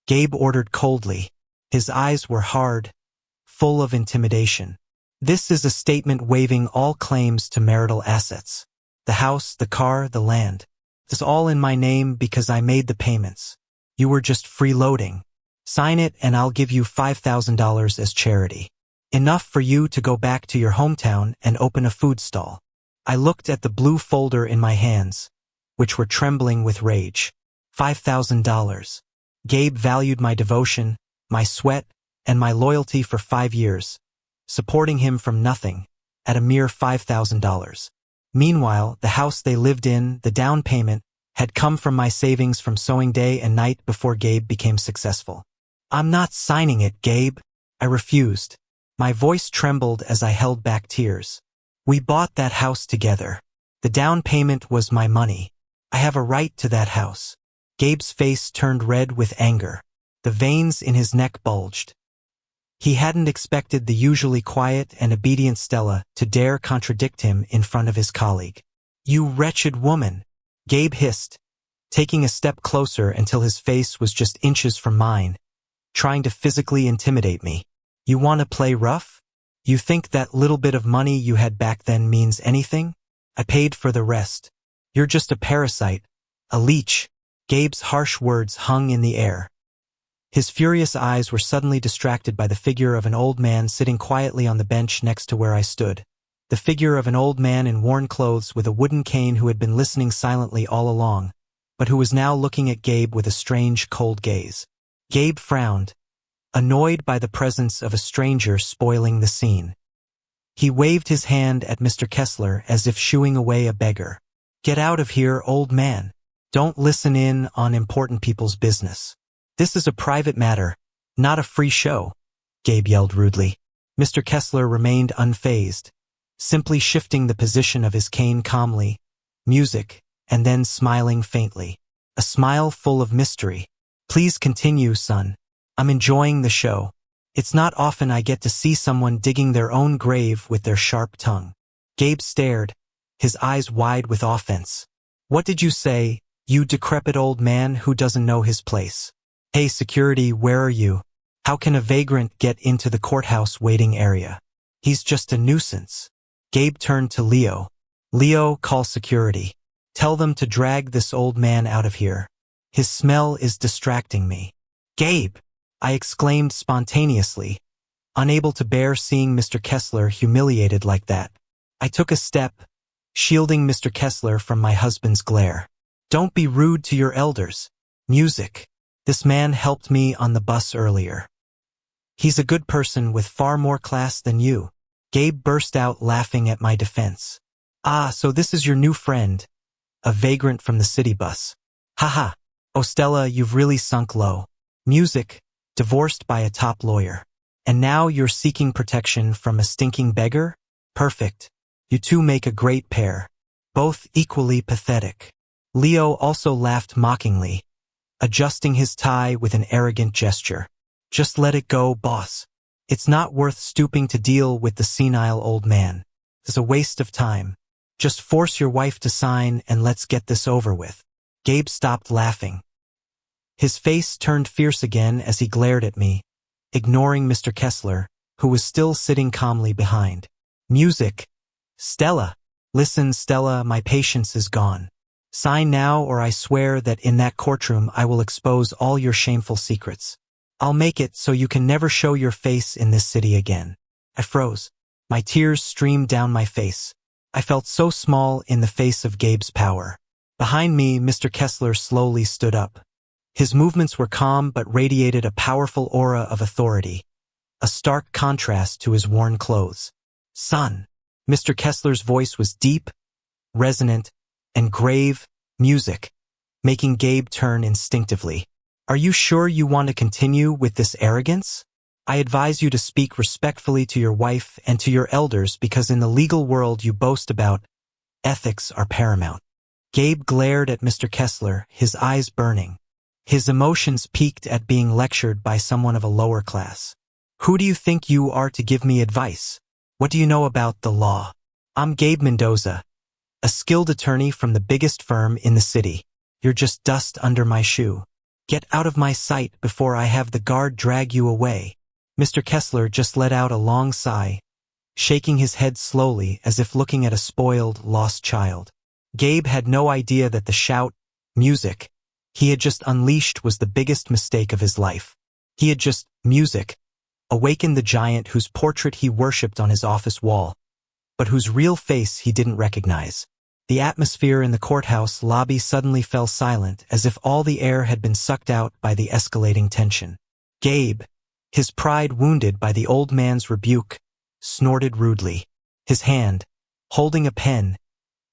Gabe ordered coldly. His eyes were hard, full of intimidation. This is a statement waiving all claims to marital assets. The house, the car, the land. It's all in my name because I made the payments. You were just freeloading. Sign it and I'll give you $5,000 as charity. Enough for you to go back to your hometown and open a food stall. I looked at the blue folder in my hands, which were trembling with rage. $5,000. Gabe valued my devotion, my sweat, and my loyalty for 5 years, supporting him from nothing, at a mere $5,000. Meanwhile, the house they lived in, the down payment, had come from my savings from sewing day and night before Gabe became successful. I'm not signing it, Gabe. I refused. My voice trembled as I held back tears. We bought that house together. The down payment was my money. I have a right to that house. Gabe's face turned red with anger. The veins in his neck bulged. He hadn't expected the usually quiet and obedient Stella to dare contradict him in front of his colleague. You wretched woman, Gabe hissed, taking a step closer until his face was just inches from mine, trying to physically intimidate me. You want to play rough? You think that little bit of money you had back then means anything? I paid for the rest. You're just a parasite, a leech. Gabe's harsh words hung in the air. His furious eyes were suddenly distracted by the figure of an old man sitting quietly on the bench next to where I stood. The figure of an old man in worn clothes with a wooden cane who had been listening silently all along, but who was now looking at Gabe with a strange, cold gaze. Gabe frowned, annoyed by the presence of a stranger spoiling the scene. He waved his hand at Mr. Kessler as if shooing away a beggar. Get out of here, old man. Don't listen in on important people's business. This is a private matter, not a free show, Gabe yelled rudely. Mr. Kessler remained unfazed, simply shifting the position of his cane calmly, music, and then smiling faintly. A smile full of mystery. Please continue, son. I'm enjoying the show. It's not often I get to see someone digging their own grave with their sharp tongue. Gabe stared, his eyes wide with offense. What did you say, you decrepit old man who doesn't know his place? Hey, security, where are you? How can a vagrant get into the courthouse waiting area? He's just a nuisance. Gabe turned to Leo. Leo, call security. Tell them to drag this old man out of here. His smell is distracting me. Gabe! I exclaimed spontaneously, unable to bear seeing Mr. Kessler humiliated like that. I took a step, shielding Mr. Kessler from my husband's glare. Don't be rude to your elders. Music. This man helped me on the bus earlier. He's a good person with far more class than you. Gabe burst out laughing at my defense. Ah, so this is your new friend, a vagrant from the city bus. Haha. Oh, Stella, you've really sunk low. Music, divorced by a top lawyer. And now you're seeking protection from a stinking beggar? Perfect. You two make a great pair. Both equally pathetic. Leo also laughed mockingly, adjusting his tie with an arrogant gesture. Just let it go, boss. It's not worth stooping to deal with the senile old man. It's a waste of time. Just force your wife to sign and let's get this over with. Gabe stopped laughing. His face turned fierce again as he glared at me, ignoring Mr. Kessler, who was still sitting calmly behind. Music. Stella. Listen, Stella, my patience is gone. Sign now or I swear that in that courtroom I will expose all your shameful secrets. I'll make it so you can never show your face in this city again. I froze. My tears streamed down my face. I felt so small in the face of Gabe's power. Behind me, Mr. Kessler slowly stood up. His movements were calm but radiated a powerful aura of authority, a stark contrast to his worn clothes. Son. Mr. Kessler's voice was deep, resonant, and grave. Music, making Gabe turn instinctively. Are you sure you want to continue with this arrogance? I advise you to speak respectfully to your wife and to your elders because in the legal world you boast about, ethics are paramount. Gabe glared at Mr. Kessler, his eyes burning. His emotions peaked at being lectured by someone of a lower class. Who do you think you are to give me advice? What do you know about the law? I'm Gabe Mendoza, a skilled attorney from the biggest firm in the city. You're just dust under my shoe. Get out of my sight before I have the guard drag you away. Mr. Kessler just let out a long sigh, shaking his head slowly as if looking at a spoiled, lost child. Gabe had no idea that the shout, music, he had just unleashed was the biggest mistake of his life. He had just, music, awakened the giant whose portrait he worshipped on his office wall, but whose real face he didn't recognize. The atmosphere in the courthouse lobby suddenly fell silent as if all the air had been sucked out by the escalating tension. Gabe, his pride wounded by the old man's rebuke, snorted rudely. His hand, holding a pen,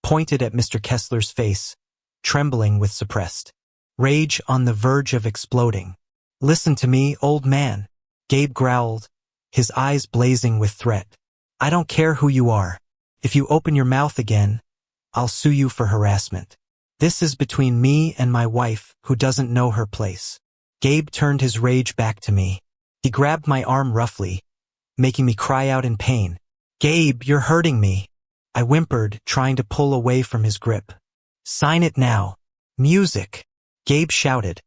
pointed at Mr. Kessler's face, trembling with suppressed rage on the verge of exploding. Listen to me, old man, Gabe growled, his eyes blazing with threat. I don't care who you are. If you open your mouth again, I'll sue you for harassment. This is between me and my wife, who doesn't know her place. Gabe turned his rage back to me. He grabbed my arm roughly, making me cry out in pain. Gabe, you're hurting me. I whimpered, trying to pull away from his grip. Sign it now. Music, Gabe shouted,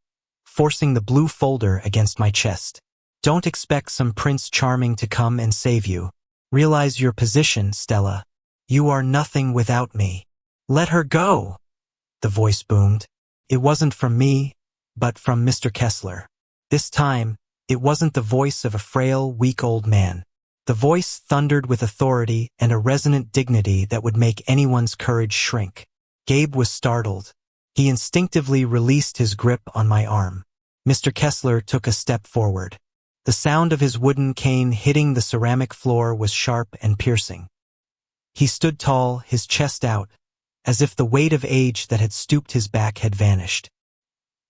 forcing the blue folder against my chest. Don't expect some Prince Charming to come and save you. Realize your position, Stella. You are nothing without me. Let her go, the voice boomed. It wasn't from me, but from Mr. Kessler. This time, it wasn't the voice of a frail, weak old man. The voice thundered with authority and a resonant dignity that would make anyone's courage shrink. Gabe was startled. He instinctively released his grip on my arm. Mr. Kessler took a step forward. The sound of his wooden cane hitting the ceramic floor was sharp and piercing. He stood tall, his chest out, as if the weight of age that had stooped his back had vanished.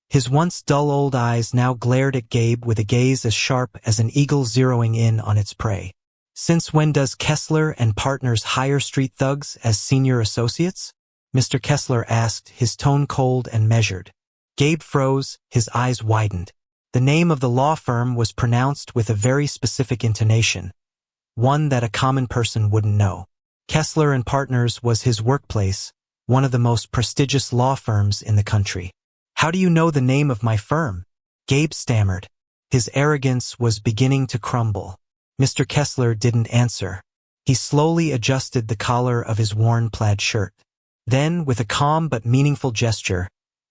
His once dull old eyes now glared at Gabe with a gaze as sharp as an eagle zeroing in on its prey. Since when does Kessler and Partners hire street thugs as senior associates? Mr. Kessler asked, his tone cold and measured. Gabe froze, his eyes widened. The name of the law firm was pronounced with a very specific intonation, one that a common person wouldn't know. Kessler and Partners was his workplace, one of the most prestigious law firms in the country. How do you know the name of my firm? Gabe stammered. His arrogance was beginning to crumble. Mr. Kessler didn't answer. He slowly adjusted the collar of his worn plaid shirt. Then, with a calm but meaningful gesture,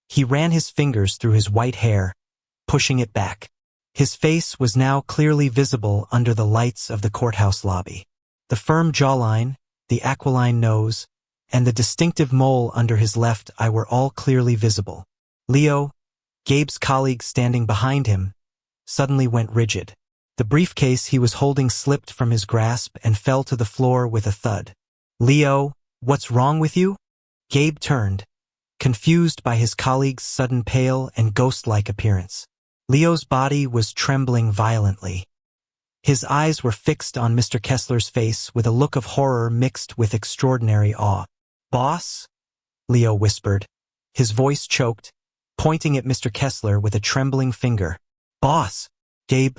he ran his fingers through his white hair, pushing it back. His face was now clearly visible under the lights of the courthouse lobby. The firm jawline, the aquiline nose, and the distinctive mole under his left eye were all clearly visible. Leo, Gabe's colleague standing behind him, suddenly went rigid. The briefcase he was holding slipped from his grasp and fell to the floor with a thud. Leo, what's wrong with you? Gabe turned, confused by his colleague's sudden pale and ghost-like appearance. Leo's body was trembling violently. His eyes were fixed on Mr. Kessler's face with a look of horror mixed with extraordinary awe. Boss? Leo whispered, his voice choked, pointing at Mr. Kessler with a trembling finger. Boss! Gabe,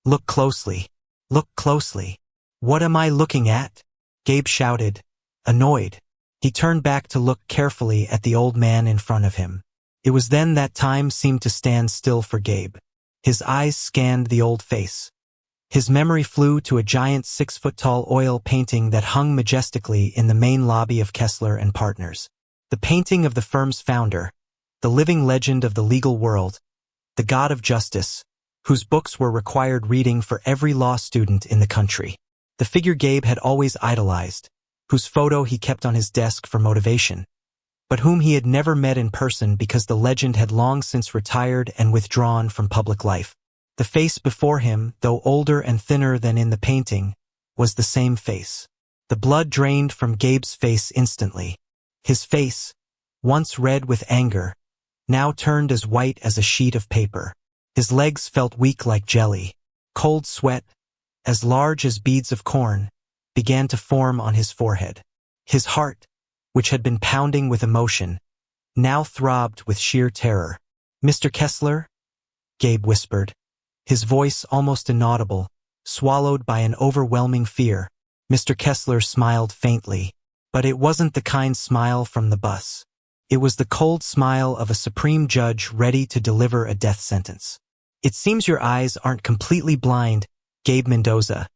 look closely. Look closely. What am I looking at? Gabe shouted, annoyed. He turned back to look carefully at the old man in front of him. It was then that time seemed to stand still for Gabe. His eyes scanned the old face. His memory flew to a giant 6-foot-tall oil painting that hung majestically in the main lobby of Kessler and Partners. The painting of the firm's founder, the living legend of the legal world, the god of justice, whose books were required reading for every law student in the country. The figure Gabe had always idolized, whose photo he kept on his desk for motivation, but whom he had never met in person because the legend had long since retired and withdrawn from public life. The face before him, though older and thinner than in the painting, was the same face. The blood drained from Gabe's face instantly. His face, once red with anger, now turned as white as a sheet of paper. His legs felt weak like jelly. Cold sweat, as large as beads of corn, began to form on his forehead. His heart, which had been pounding with emotion, now throbbed with sheer terror. "Mr. Kessler?" Gabe whispered, his voice almost inaudible, swallowed by an overwhelming fear. Mr. Kessler smiled faintly, but it wasn't the kind smile from the bus. It was the cold smile of a supreme judge ready to deliver a death sentence. "It seems your eyes aren't completely blind, Gabe Mendoza,"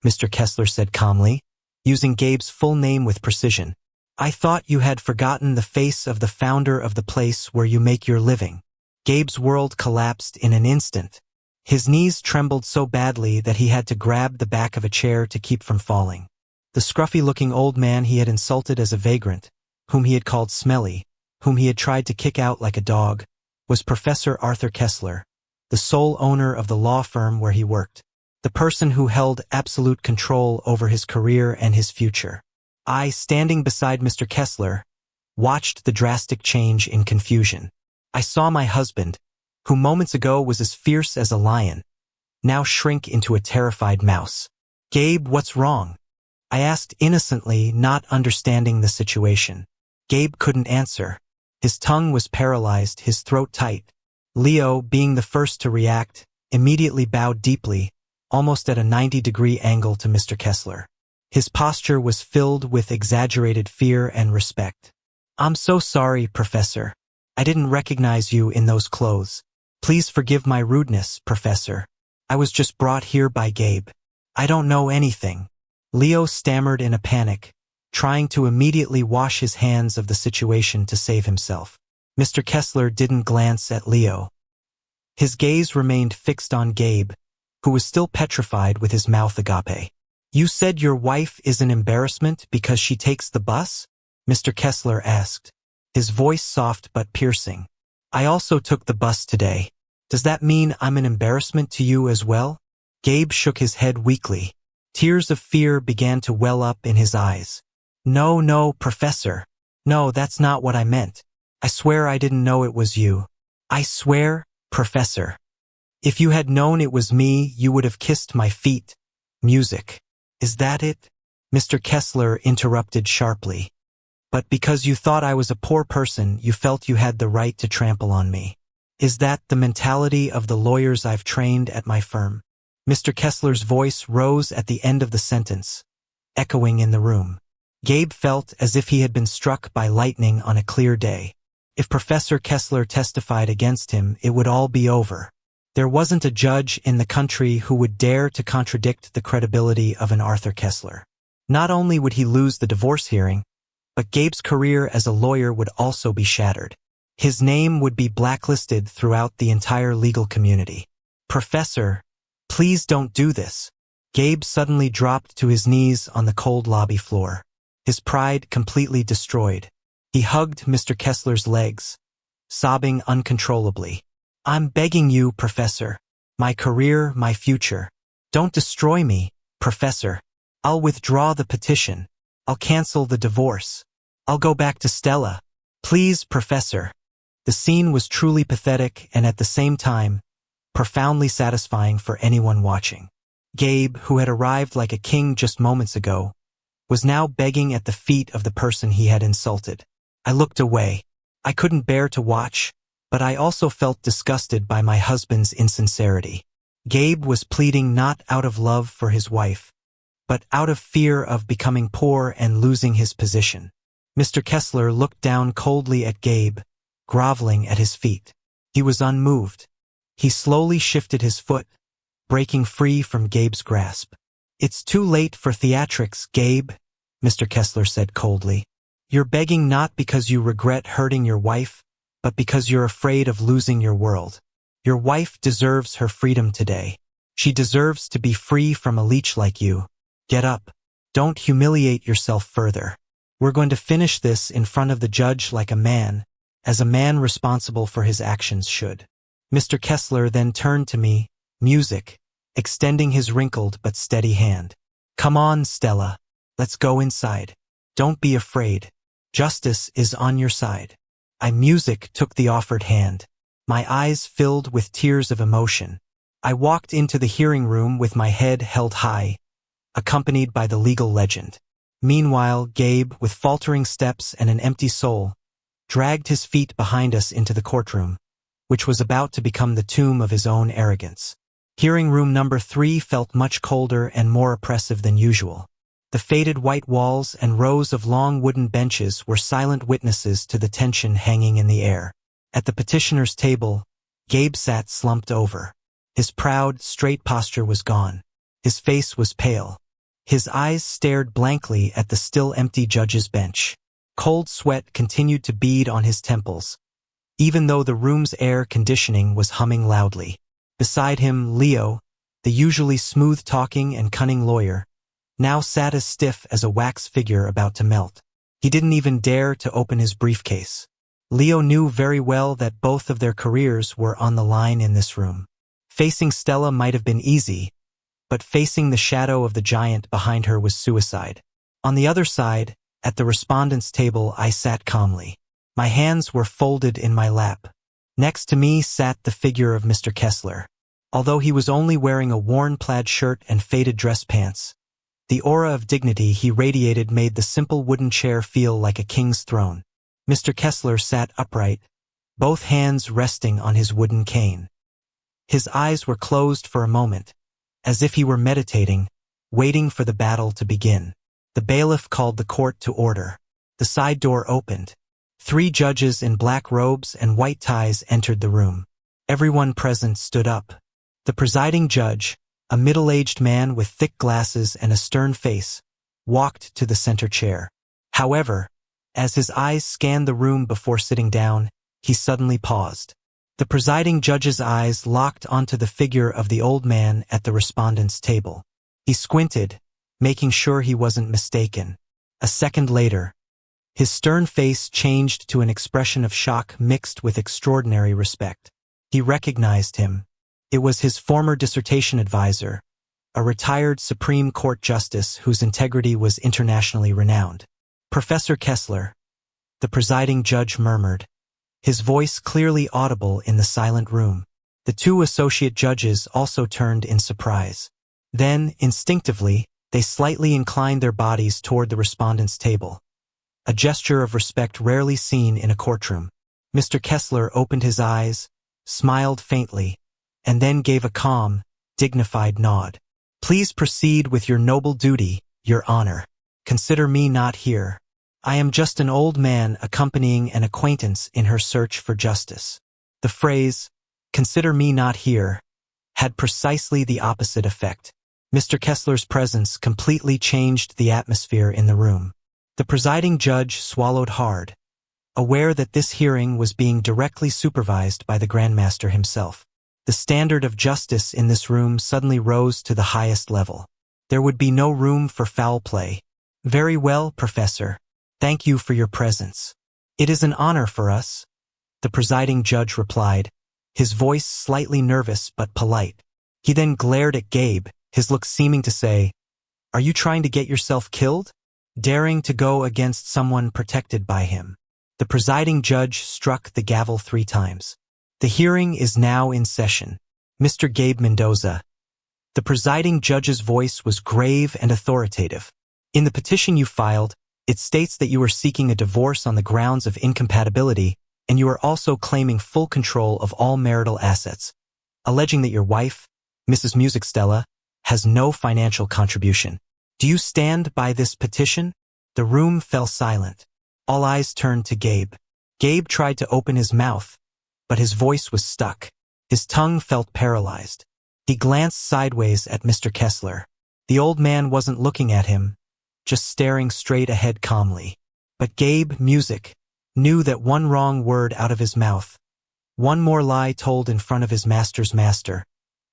Mr. Kessler said calmly, using Gabe's full name with precision. "I thought you had forgotten the face of the founder of the place where you make your living." Gabe's world collapsed in an instant. His knees trembled so badly that he had to grab the back of a chair to keep from falling. The scruffy-looking old man he had insulted as a vagrant, whom he had called smelly, whom he had tried to kick out like a dog, was Professor Arthur Kessler, the sole owner of the law firm where he worked, the person who held absolute control over his career and his future. I, standing beside Mr. Kessler, watched the drastic change in confusion. I saw my husband, who moments ago was as fierce as a lion, now shrink into a terrified mouse. "Gabe, what's wrong?" I asked innocently, not understanding the situation. Gabe couldn't answer. His tongue was paralyzed, his throat tight. Leo, being the first to react, immediately bowed deeply, almost at a 90-degree angle to Mr. Kessler. His posture was filled with exaggerated fear and respect. "I'm so sorry, Professor. I didn't recognize you in those clothes. Please forgive my rudeness, Professor. I was just brought here by Gabe. I don't know anything." Leo stammered in a panic, trying to immediately wash his hands of the situation to save himself. Mr. Kessler didn't glance at Leo. His gaze remained fixed on Gabe, who was still petrified with his mouth agape. "You said your wife is an embarrassment because she takes the bus?" Mr. Kessler asked, his voice soft but piercing. "I also took the bus today. Does that mean I'm an embarrassment to you as well?" Gabe shook his head weakly. Tears of fear began to well up in his eyes. No, Professor. No, that's not what I meant. I swear I didn't know it was you. I swear, Professor. If you had known it was me, you would have kissed my feet." "Music. Is that it?" Mr. Kessler interrupted sharply. "But because you thought I was a poor person, you felt you had the right to trample on me. Is that the mentality of the lawyers I've trained at my firm?" Mr. Kessler's voice rose at the end of the sentence, echoing in the room. Gabe felt as if he had been struck by lightning on a clear day. If Professor Kessler testified against him, it would all be over. There wasn't a judge in the country who would dare to contradict the credibility of an Arthur Kessler. Not only would he lose the divorce hearing, but Gabe's career as a lawyer would also be shattered. His name would be blacklisted throughout the entire legal community. "Professor, please don't do this." Gabe suddenly dropped to his knees on the cold lobby floor, his pride completely destroyed. He hugged Mr. Kessler's legs, sobbing uncontrollably. "I'm begging you, Professor. My career, my future. Don't destroy me, Professor. I'll withdraw the petition. I'll cancel the divorce. I'll go back to Stella. Please, Professor." The scene was truly pathetic and at the same time, profoundly satisfying for anyone watching. Gabe, who had arrived like a king just moments ago, was now begging at the feet of the person he had insulted. I looked away. I couldn't bear to watch, but I also felt disgusted by my husband's insincerity. Gabe was pleading not out of love for his wife, but out of fear of becoming poor and losing his position. Mr. Kessler looked down coldly at Gabe, groveling at his feet. He was unmoved. He slowly shifted his foot, breaking free from Gabe's grasp. "It's too late for theatrics, Gabe," Mr. Kessler said coldly. "You're begging not because you regret hurting your wife, but because you're afraid of losing your world. Your wife deserves her freedom today. She deserves to be free from a leech like you. Get up. Don't humiliate yourself further. We're going to finish this in front of the judge like a man, as a man responsible for his actions should." Mr. Kessler then turned to me, music, extending his wrinkled but steady hand. "Come on, Stella. Let's go inside. Don't be afraid. Justice is on your side." Music took the offered hand. My eyes filled with tears of emotion. I walked into the hearing room with my head held high, accompanied by the legal legend. Meanwhile, Gabe, with faltering steps and an empty soul, dragged his feet behind us into the courtroom, which was about to become the tomb of his own arrogance. Hearing room number 3 felt much colder and more oppressive than usual. The faded white walls and rows of long wooden benches were silent witnesses to the tension hanging in the air. At the petitioner's table, Gabe sat slumped over. His proud, straight posture was gone. His face was pale. His eyes stared blankly at the still empty judge's bench. Cold sweat continued to bead on his temples, even though the room's air conditioning was humming loudly. Beside him, Leo, the usually smooth-talking and cunning lawyer, now sat as stiff as a wax figure about to melt. He didn't even dare to open his briefcase. Leo knew very well that both of their careers were on the line in this room. Facing Stella might have been easy, but facing the shadow of the giant behind her was suicide. On the other side, at the respondent's table, I sat calmly. My hands were folded in my lap. Next to me sat the figure of Mr. Kessler. Although he was only wearing a worn plaid shirt and faded dress pants, the aura of dignity he radiated made the simple wooden chair feel like a king's throne. Mr. Kessler sat upright, both hands resting on his wooden cane. His eyes were closed for a moment, as if he were meditating, waiting for the battle to begin. The bailiff called the court to order. The side door opened. 3 judges in black robes and white ties entered the room. Everyone present stood up. The presiding judge, a middle-aged man with thick glasses and a stern face, walked to the center chair. However, as his eyes scanned the room before sitting down, he suddenly paused. The presiding judge's eyes locked onto the figure of the old man at the respondent's table. He squinted, making sure he wasn't mistaken. A second later, his stern face changed to an expression of shock mixed with extraordinary respect. He recognized him. It was his former dissertation advisor, a retired Supreme Court justice whose integrity was internationally renowned. Professor Kessler, the presiding judge murmured, his voice clearly audible in the silent room. The 2 associate judges also turned in surprise. Then, instinctively, they slightly inclined their bodies toward the respondent's table, a gesture of respect rarely seen in a courtroom. Mr. Kessler opened his eyes, smiled faintly, and then gave a calm, dignified nod. Please proceed with your noble duty, Your Honor. Consider me not here. I am just an old man accompanying an acquaintance in her search for justice. The phrase, consider me not here, had precisely the opposite effect. Mr. Kessler's presence completely changed the atmosphere in the room. The presiding judge swallowed hard, aware that this hearing was being directly supervised by the Grandmaster himself. The standard of justice in this room suddenly rose to the highest level. There would be no room for foul play. Very well, Professor. Thank you for your presence. It is an honor for us, the presiding judge replied, his voice slightly nervous but polite. He then glared at Gabe, his look seeming to say, "Are you trying to get yourself killed? Daring to go against someone protected by him." The presiding judge struck the gavel 3 times. The hearing is now in session. Mr. Gabe Mendoza. The presiding judge's voice was grave and authoritative. In the petition you filed, it states that you are seeking a divorce on the grounds of incompatibility, and you are also claiming full control of all marital assets, alleging that your wife, Mrs. Music Stella, has no financial contribution. Do you stand by this petition? The room fell silent. All eyes turned to Gabe. Gabe tried to open his mouth, but his voice was stuck. His tongue felt paralyzed. He glanced sideways at Mr. Kessler. The old man wasn't looking at him, just staring straight ahead calmly. But Gabe Music knew that one wrong word out of his mouth, one more lie told in front of his master's master,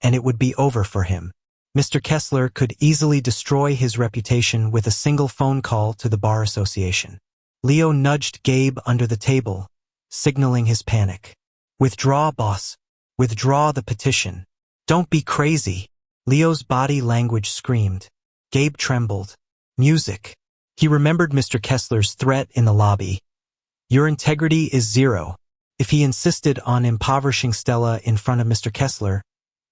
and it would be over for him. Mr. Kessler could easily destroy his reputation with a single phone call to the Bar Association. Leo nudged Gabe under the table, signaling his panic. "Withdraw, boss. Withdraw the petition. Don't be crazy." Leo's body language screamed. Gabe trembled. Music. He remembered Mr. Kessler's threat in the lobby. Your integrity is zero. If he insisted on impoverishing Stella in front of Mr. Kessler,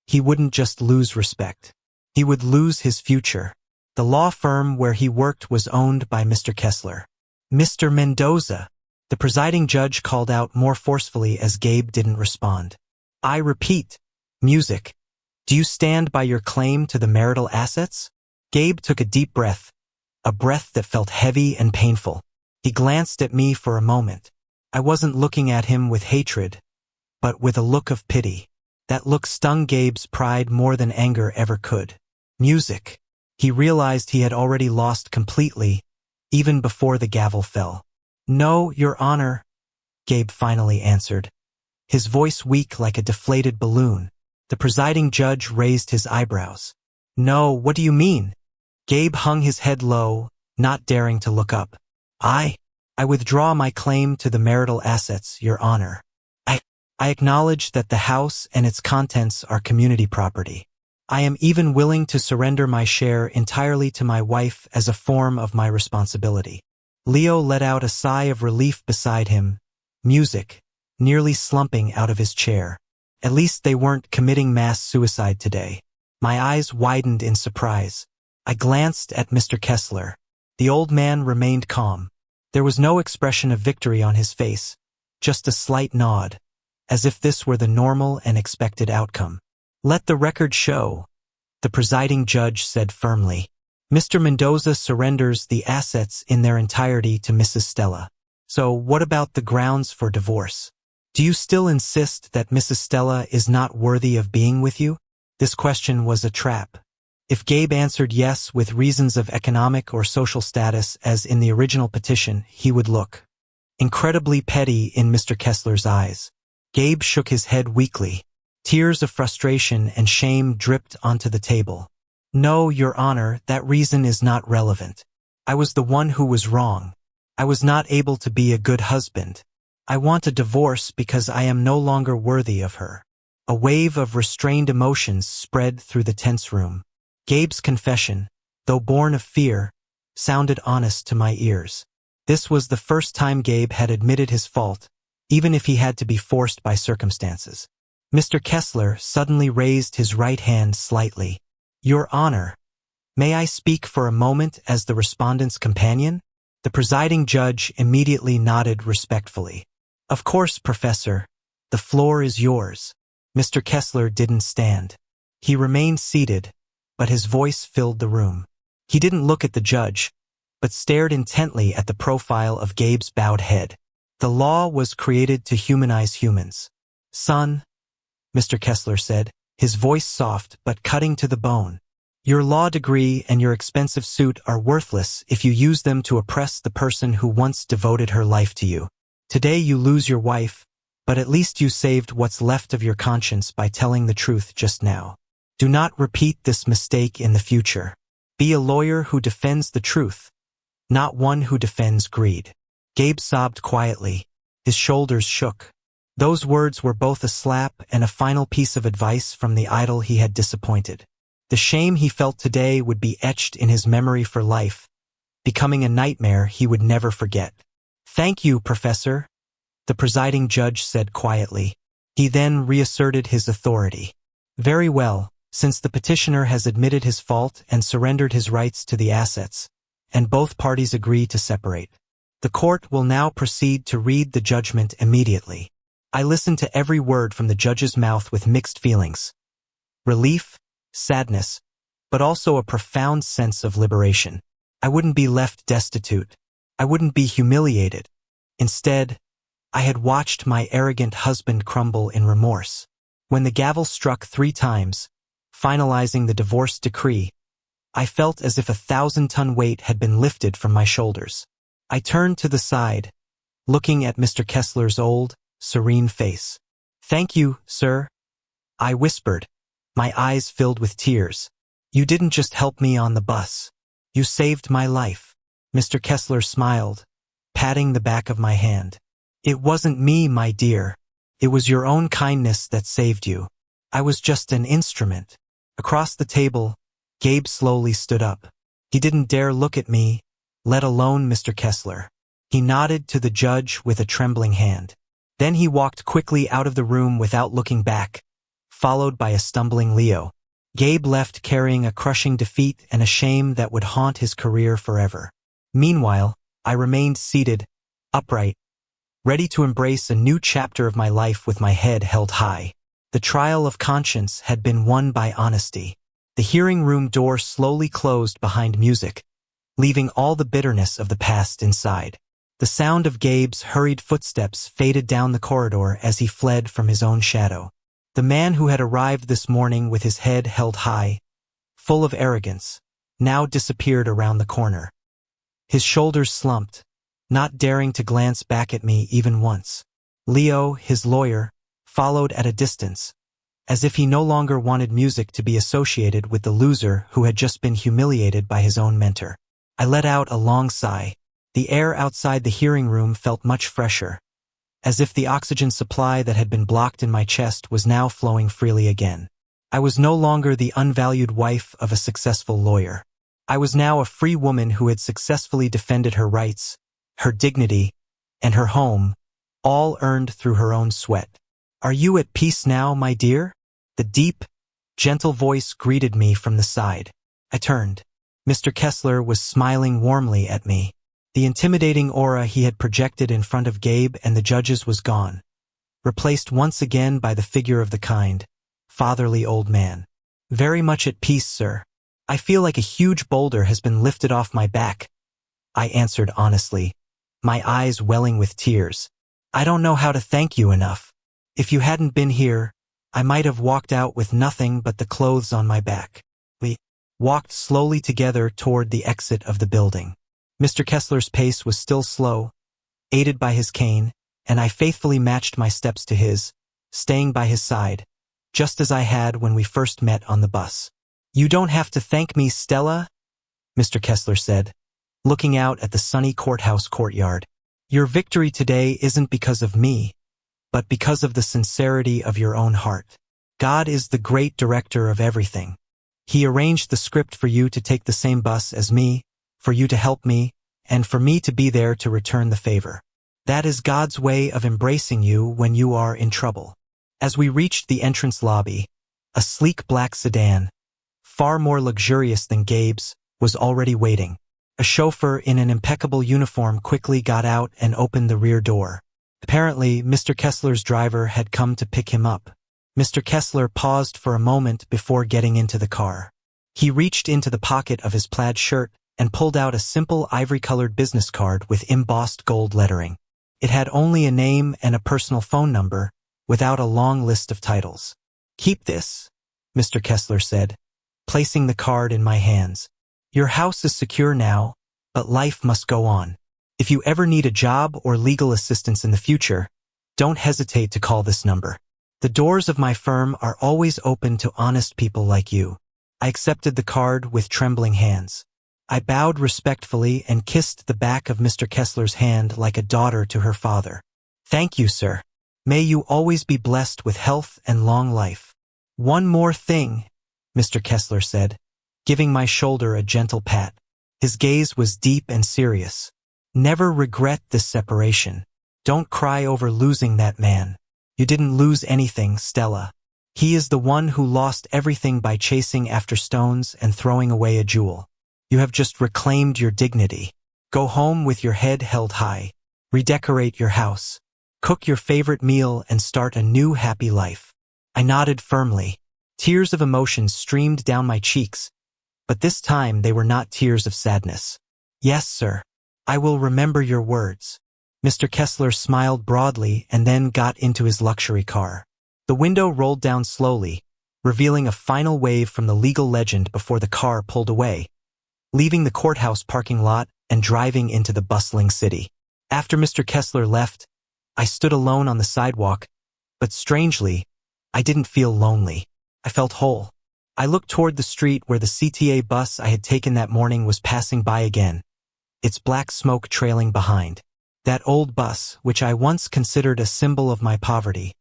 he wouldn't just lose respect. He would lose his future. The law firm where he worked was owned by Mr. Kessler. "Mr. Mendoza." The presiding judge called out more forcefully as Gabe didn't respond. I repeat, music. Do you stand by your claim to the marital assets? Gabe took a deep breath, a breath that felt heavy and painful. He glanced at me for a moment. I wasn't looking at him with hatred, but with a look of pity. That look stung Gabe's pride more than anger ever could. Music. He realized he had already lost completely, even before the gavel fell. No, Your Honor, Gabe finally answered, his voice weak like a deflated balloon. The presiding judge raised his eyebrows. No, what do you mean? Gabe hung his head low, not daring to look up. I withdraw my claim to the marital assets, Your Honor. I acknowledge that the house and its contents are community property. I am even willing to surrender my share entirely to my wife as a form of my responsibility. Leo let out a sigh of relief beside him, music, nearly slumping out of his chair. At least they weren't committing mass suicide today. My eyes widened in surprise. I glanced at Mr. Kessler. The old man remained calm. There was no expression of victory on his face, just a slight nod, as if this were the normal and expected outcome. Let the record show, the presiding judge said firmly. Mr. Mendoza surrenders the assets in their entirety to Mrs. Stella. So what about the grounds for divorce? Do you still insist that Mrs. Stella is not worthy of being with you? This question was a trap. If Gabe answered yes with reasons of economic or social status as in the original petition, he would look incredibly petty in Mr. Kessler's eyes. Gabe shook his head weakly. Tears of frustration and shame dripped onto the table. No, Your Honor, that reason is not relevant. I was the one who was wrong. I was not able to be a good husband. I want a divorce because I am no longer worthy of her. A wave of restrained emotions spread through the tense room. Gabe's confession, though born of fear, sounded honest to my ears. This was the first time Gabe had admitted his fault, even if he had to be forced by circumstances. Mr. Kessler suddenly raised his right hand slightly. Your Honor, may I speak for a moment as the respondent's companion? The presiding judge immediately nodded respectfully. Of course, Professor. The floor is yours. Mr. Kessler didn't stand. He remained seated, but his voice filled the room. He didn't look at the judge, but stared intently at the profile of Gabe's bowed head. The law was created to humanize humans. Son, Mr. Kessler said, his voice soft but cutting to the bone. Your law degree and your expensive suit are worthless if you use them to oppress the person who once devoted her life to you. Today you lose your wife, but at least you saved what's left of your conscience by telling the truth just now. Do not repeat this mistake in the future. Be a lawyer who defends the truth, not one who defends greed. Gabe sobbed quietly. His shoulders shook. Those words were both a slap and a final piece of advice from the idol he had disappointed. The shame he felt today would be etched in his memory for life, becoming a nightmare he would never forget. Thank you, Professor, the presiding judge said quietly. He then reasserted his authority. Very well, since the petitioner has admitted his fault and surrendered his rights to the assets, and both parties agree to separate. The court will now proceed to read the judgment immediately. I listened to every word from the judge's mouth with mixed feelings. Relief, sadness, but also a profound sense of liberation. I wouldn't be left destitute. I wouldn't be humiliated. Instead, I had watched my arrogant husband crumble in remorse. When the gavel struck 3 times, finalizing the divorce decree, I felt as if a 1,000-ton weight had been lifted from my shoulders. I turned to the side, looking at Mr. Kessler's old, serene face. Thank you, sir, I whispered, my eyes filled with tears. You didn't just help me on the bus. You saved my life. Mr. Kessler smiled, patting the back of my hand. It wasn't me, my dear. It was your own kindness that saved you. I was just an instrument. Across the table, Gabe slowly stood up. He didn't dare look at me, let alone Mr. Kessler. He nodded to the judge with a trembling hand. Then he walked quickly out of the room without looking back, followed by a stumbling Leo. Gabe left carrying a crushing defeat and a shame that would haunt his career forever. Meanwhile, I remained seated, upright, ready to embrace a new chapter of my life with my head held high. The trial of conscience had been won by honesty. The hearing room door slowly closed behind music, leaving all the bitterness of the past inside. The sound of Gabe's hurried footsteps faded down the corridor as he fled from his own shadow. The man who had arrived this morning with his head held high, full of arrogance, now disappeared around the corner. His shoulders slumped, not daring to glance back at me even once. Leo, his lawyer, followed at a distance, as if he no longer wanted music to be associated with the loser who had just been humiliated by his own mentor. I let out a long sigh. The air outside the hearing room felt much fresher, as if the oxygen supply that had been blocked in my chest was now flowing freely again. I was no longer the unvalued wife of a successful lawyer. I was now a free woman who had successfully defended her rights, her dignity, and her home, all earned through her own sweat. "Are you at peace now, my dear?" The deep, gentle voice greeted me from the side. I turned. Mr. Kessler was smiling warmly at me. The intimidating aura he had projected in front of Gabe and the judges was gone, replaced once again by the figure of the kind, fatherly old man. "Very much at peace, sir. I feel like a huge boulder has been lifted off my back," I answered honestly, my eyes welling with tears. "I don't know how to thank you enough. If you hadn't been here, I might have walked out with nothing but the clothes on my back." We walked slowly together toward the exit of the building. Mr. Kessler's pace was still slow, aided by his cane, and I faithfully matched my steps to his, staying by his side, just as I had when we first met on the bus. "You don't have to thank me, Stella," Mr. Kessler said, looking out at the sunny courthouse courtyard. "Your victory today isn't because of me, but because of the sincerity of your own heart. God is the great director of everything. He arranged the script for you to take the same bus as me, for you to help me, and for me to be there to return the favor. That is God's way of embracing you when you are in trouble." As we reached the entrance lobby, a sleek black sedan, far more luxurious than Gabe's, was already waiting. A chauffeur in an impeccable uniform quickly got out and opened the rear door. Apparently, Mr. Kessler's driver had come to pick him up. Mr. Kessler paused for a moment before getting into the car. He reached into the pocket of his plaid shirt and pulled out a simple ivory-colored business card with embossed gold lettering. It had only a name and a personal phone number, without a long list of titles. "Keep this," Mr. Kessler said, placing the card in my hands. "Your house is secure now, but life must go on. If you ever need a job or legal assistance in the future, don't hesitate to call this number. The doors of my firm are always open to honest people like you." I accepted the card with trembling hands. I bowed respectfully and kissed the back of Mr. Kessler's hand like a daughter to her father. "Thank you, sir. May you always be blessed with health and long life." "One more thing," Mr. Kessler said, giving my shoulder a gentle pat. His gaze was deep and serious. "Never regret this separation. Don't cry over losing that man. You didn't lose anything, Stella. He is the one who lost everything by chasing after stones and throwing away a jewel. You have just reclaimed your dignity. Go home with your head held high. Redecorate your house. Cook your favorite meal and start a new happy life." I nodded firmly. Tears of emotion streamed down my cheeks, but this time they were not tears of sadness. "Yes, sir. I will remember your words." Mr. Kessler smiled broadly and then got into his luxury car. The window rolled down slowly, revealing a final wave from the legal legend before the car pulled away, leaving the courthouse parking lot and driving into the bustling city. After Mr. Kessler left, I stood alone on the sidewalk, but strangely, I didn't feel lonely. I felt whole. I looked toward the street where the CTA bus I had taken that morning was passing by again, its black smoke trailing behind. That old bus, which I once considered a symbol of my poverty,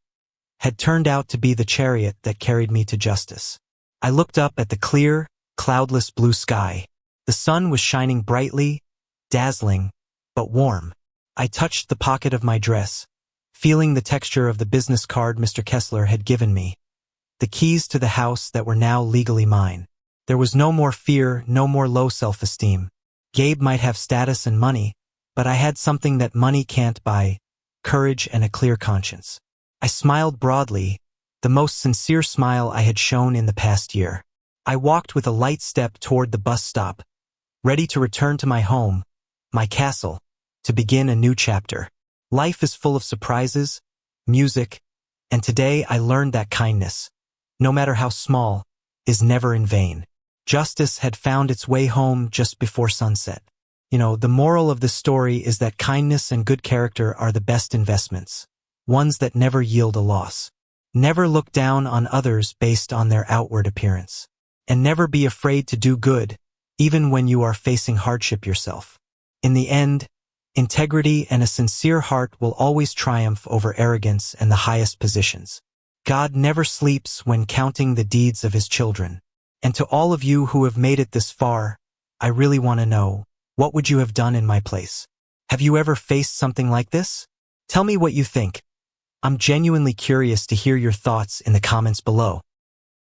had turned out to be the chariot that carried me to justice. I looked up at the clear, cloudless blue sky. The sun was shining brightly, dazzling, but warm. I touched the pocket of my dress, feeling the texture of the business card Mr. Kessler had given me, the keys to the house that were now legally mine. There was no more fear, no more low self-esteem. Gabe might have status and money, but I had something that money can't buy: courage and a clear conscience. I smiled broadly, the most sincere smile I had shown in the past year. I walked with a light step toward the bus stop, ready to return to my home, my castle, to begin a new chapter. Life is full of surprises, music, and today I learned that kindness, no matter how small, is never in vain. Justice had found its way home just before sunset. The moral of the story is that kindness and good character are the best investments, ones that never yield a loss. Never look down on others based on their outward appearance. And never be afraid to do good, even when you are facing hardship yourself. In the end, integrity and a sincere heart will always triumph over arrogance and the highest positions. God never sleeps when counting the deeds of his children. And to all of you who have made it this far, I really want to know, what would you have done in my place? Have you ever faced something like this? Tell me what you think. I'm genuinely curious to hear your thoughts in the comments below.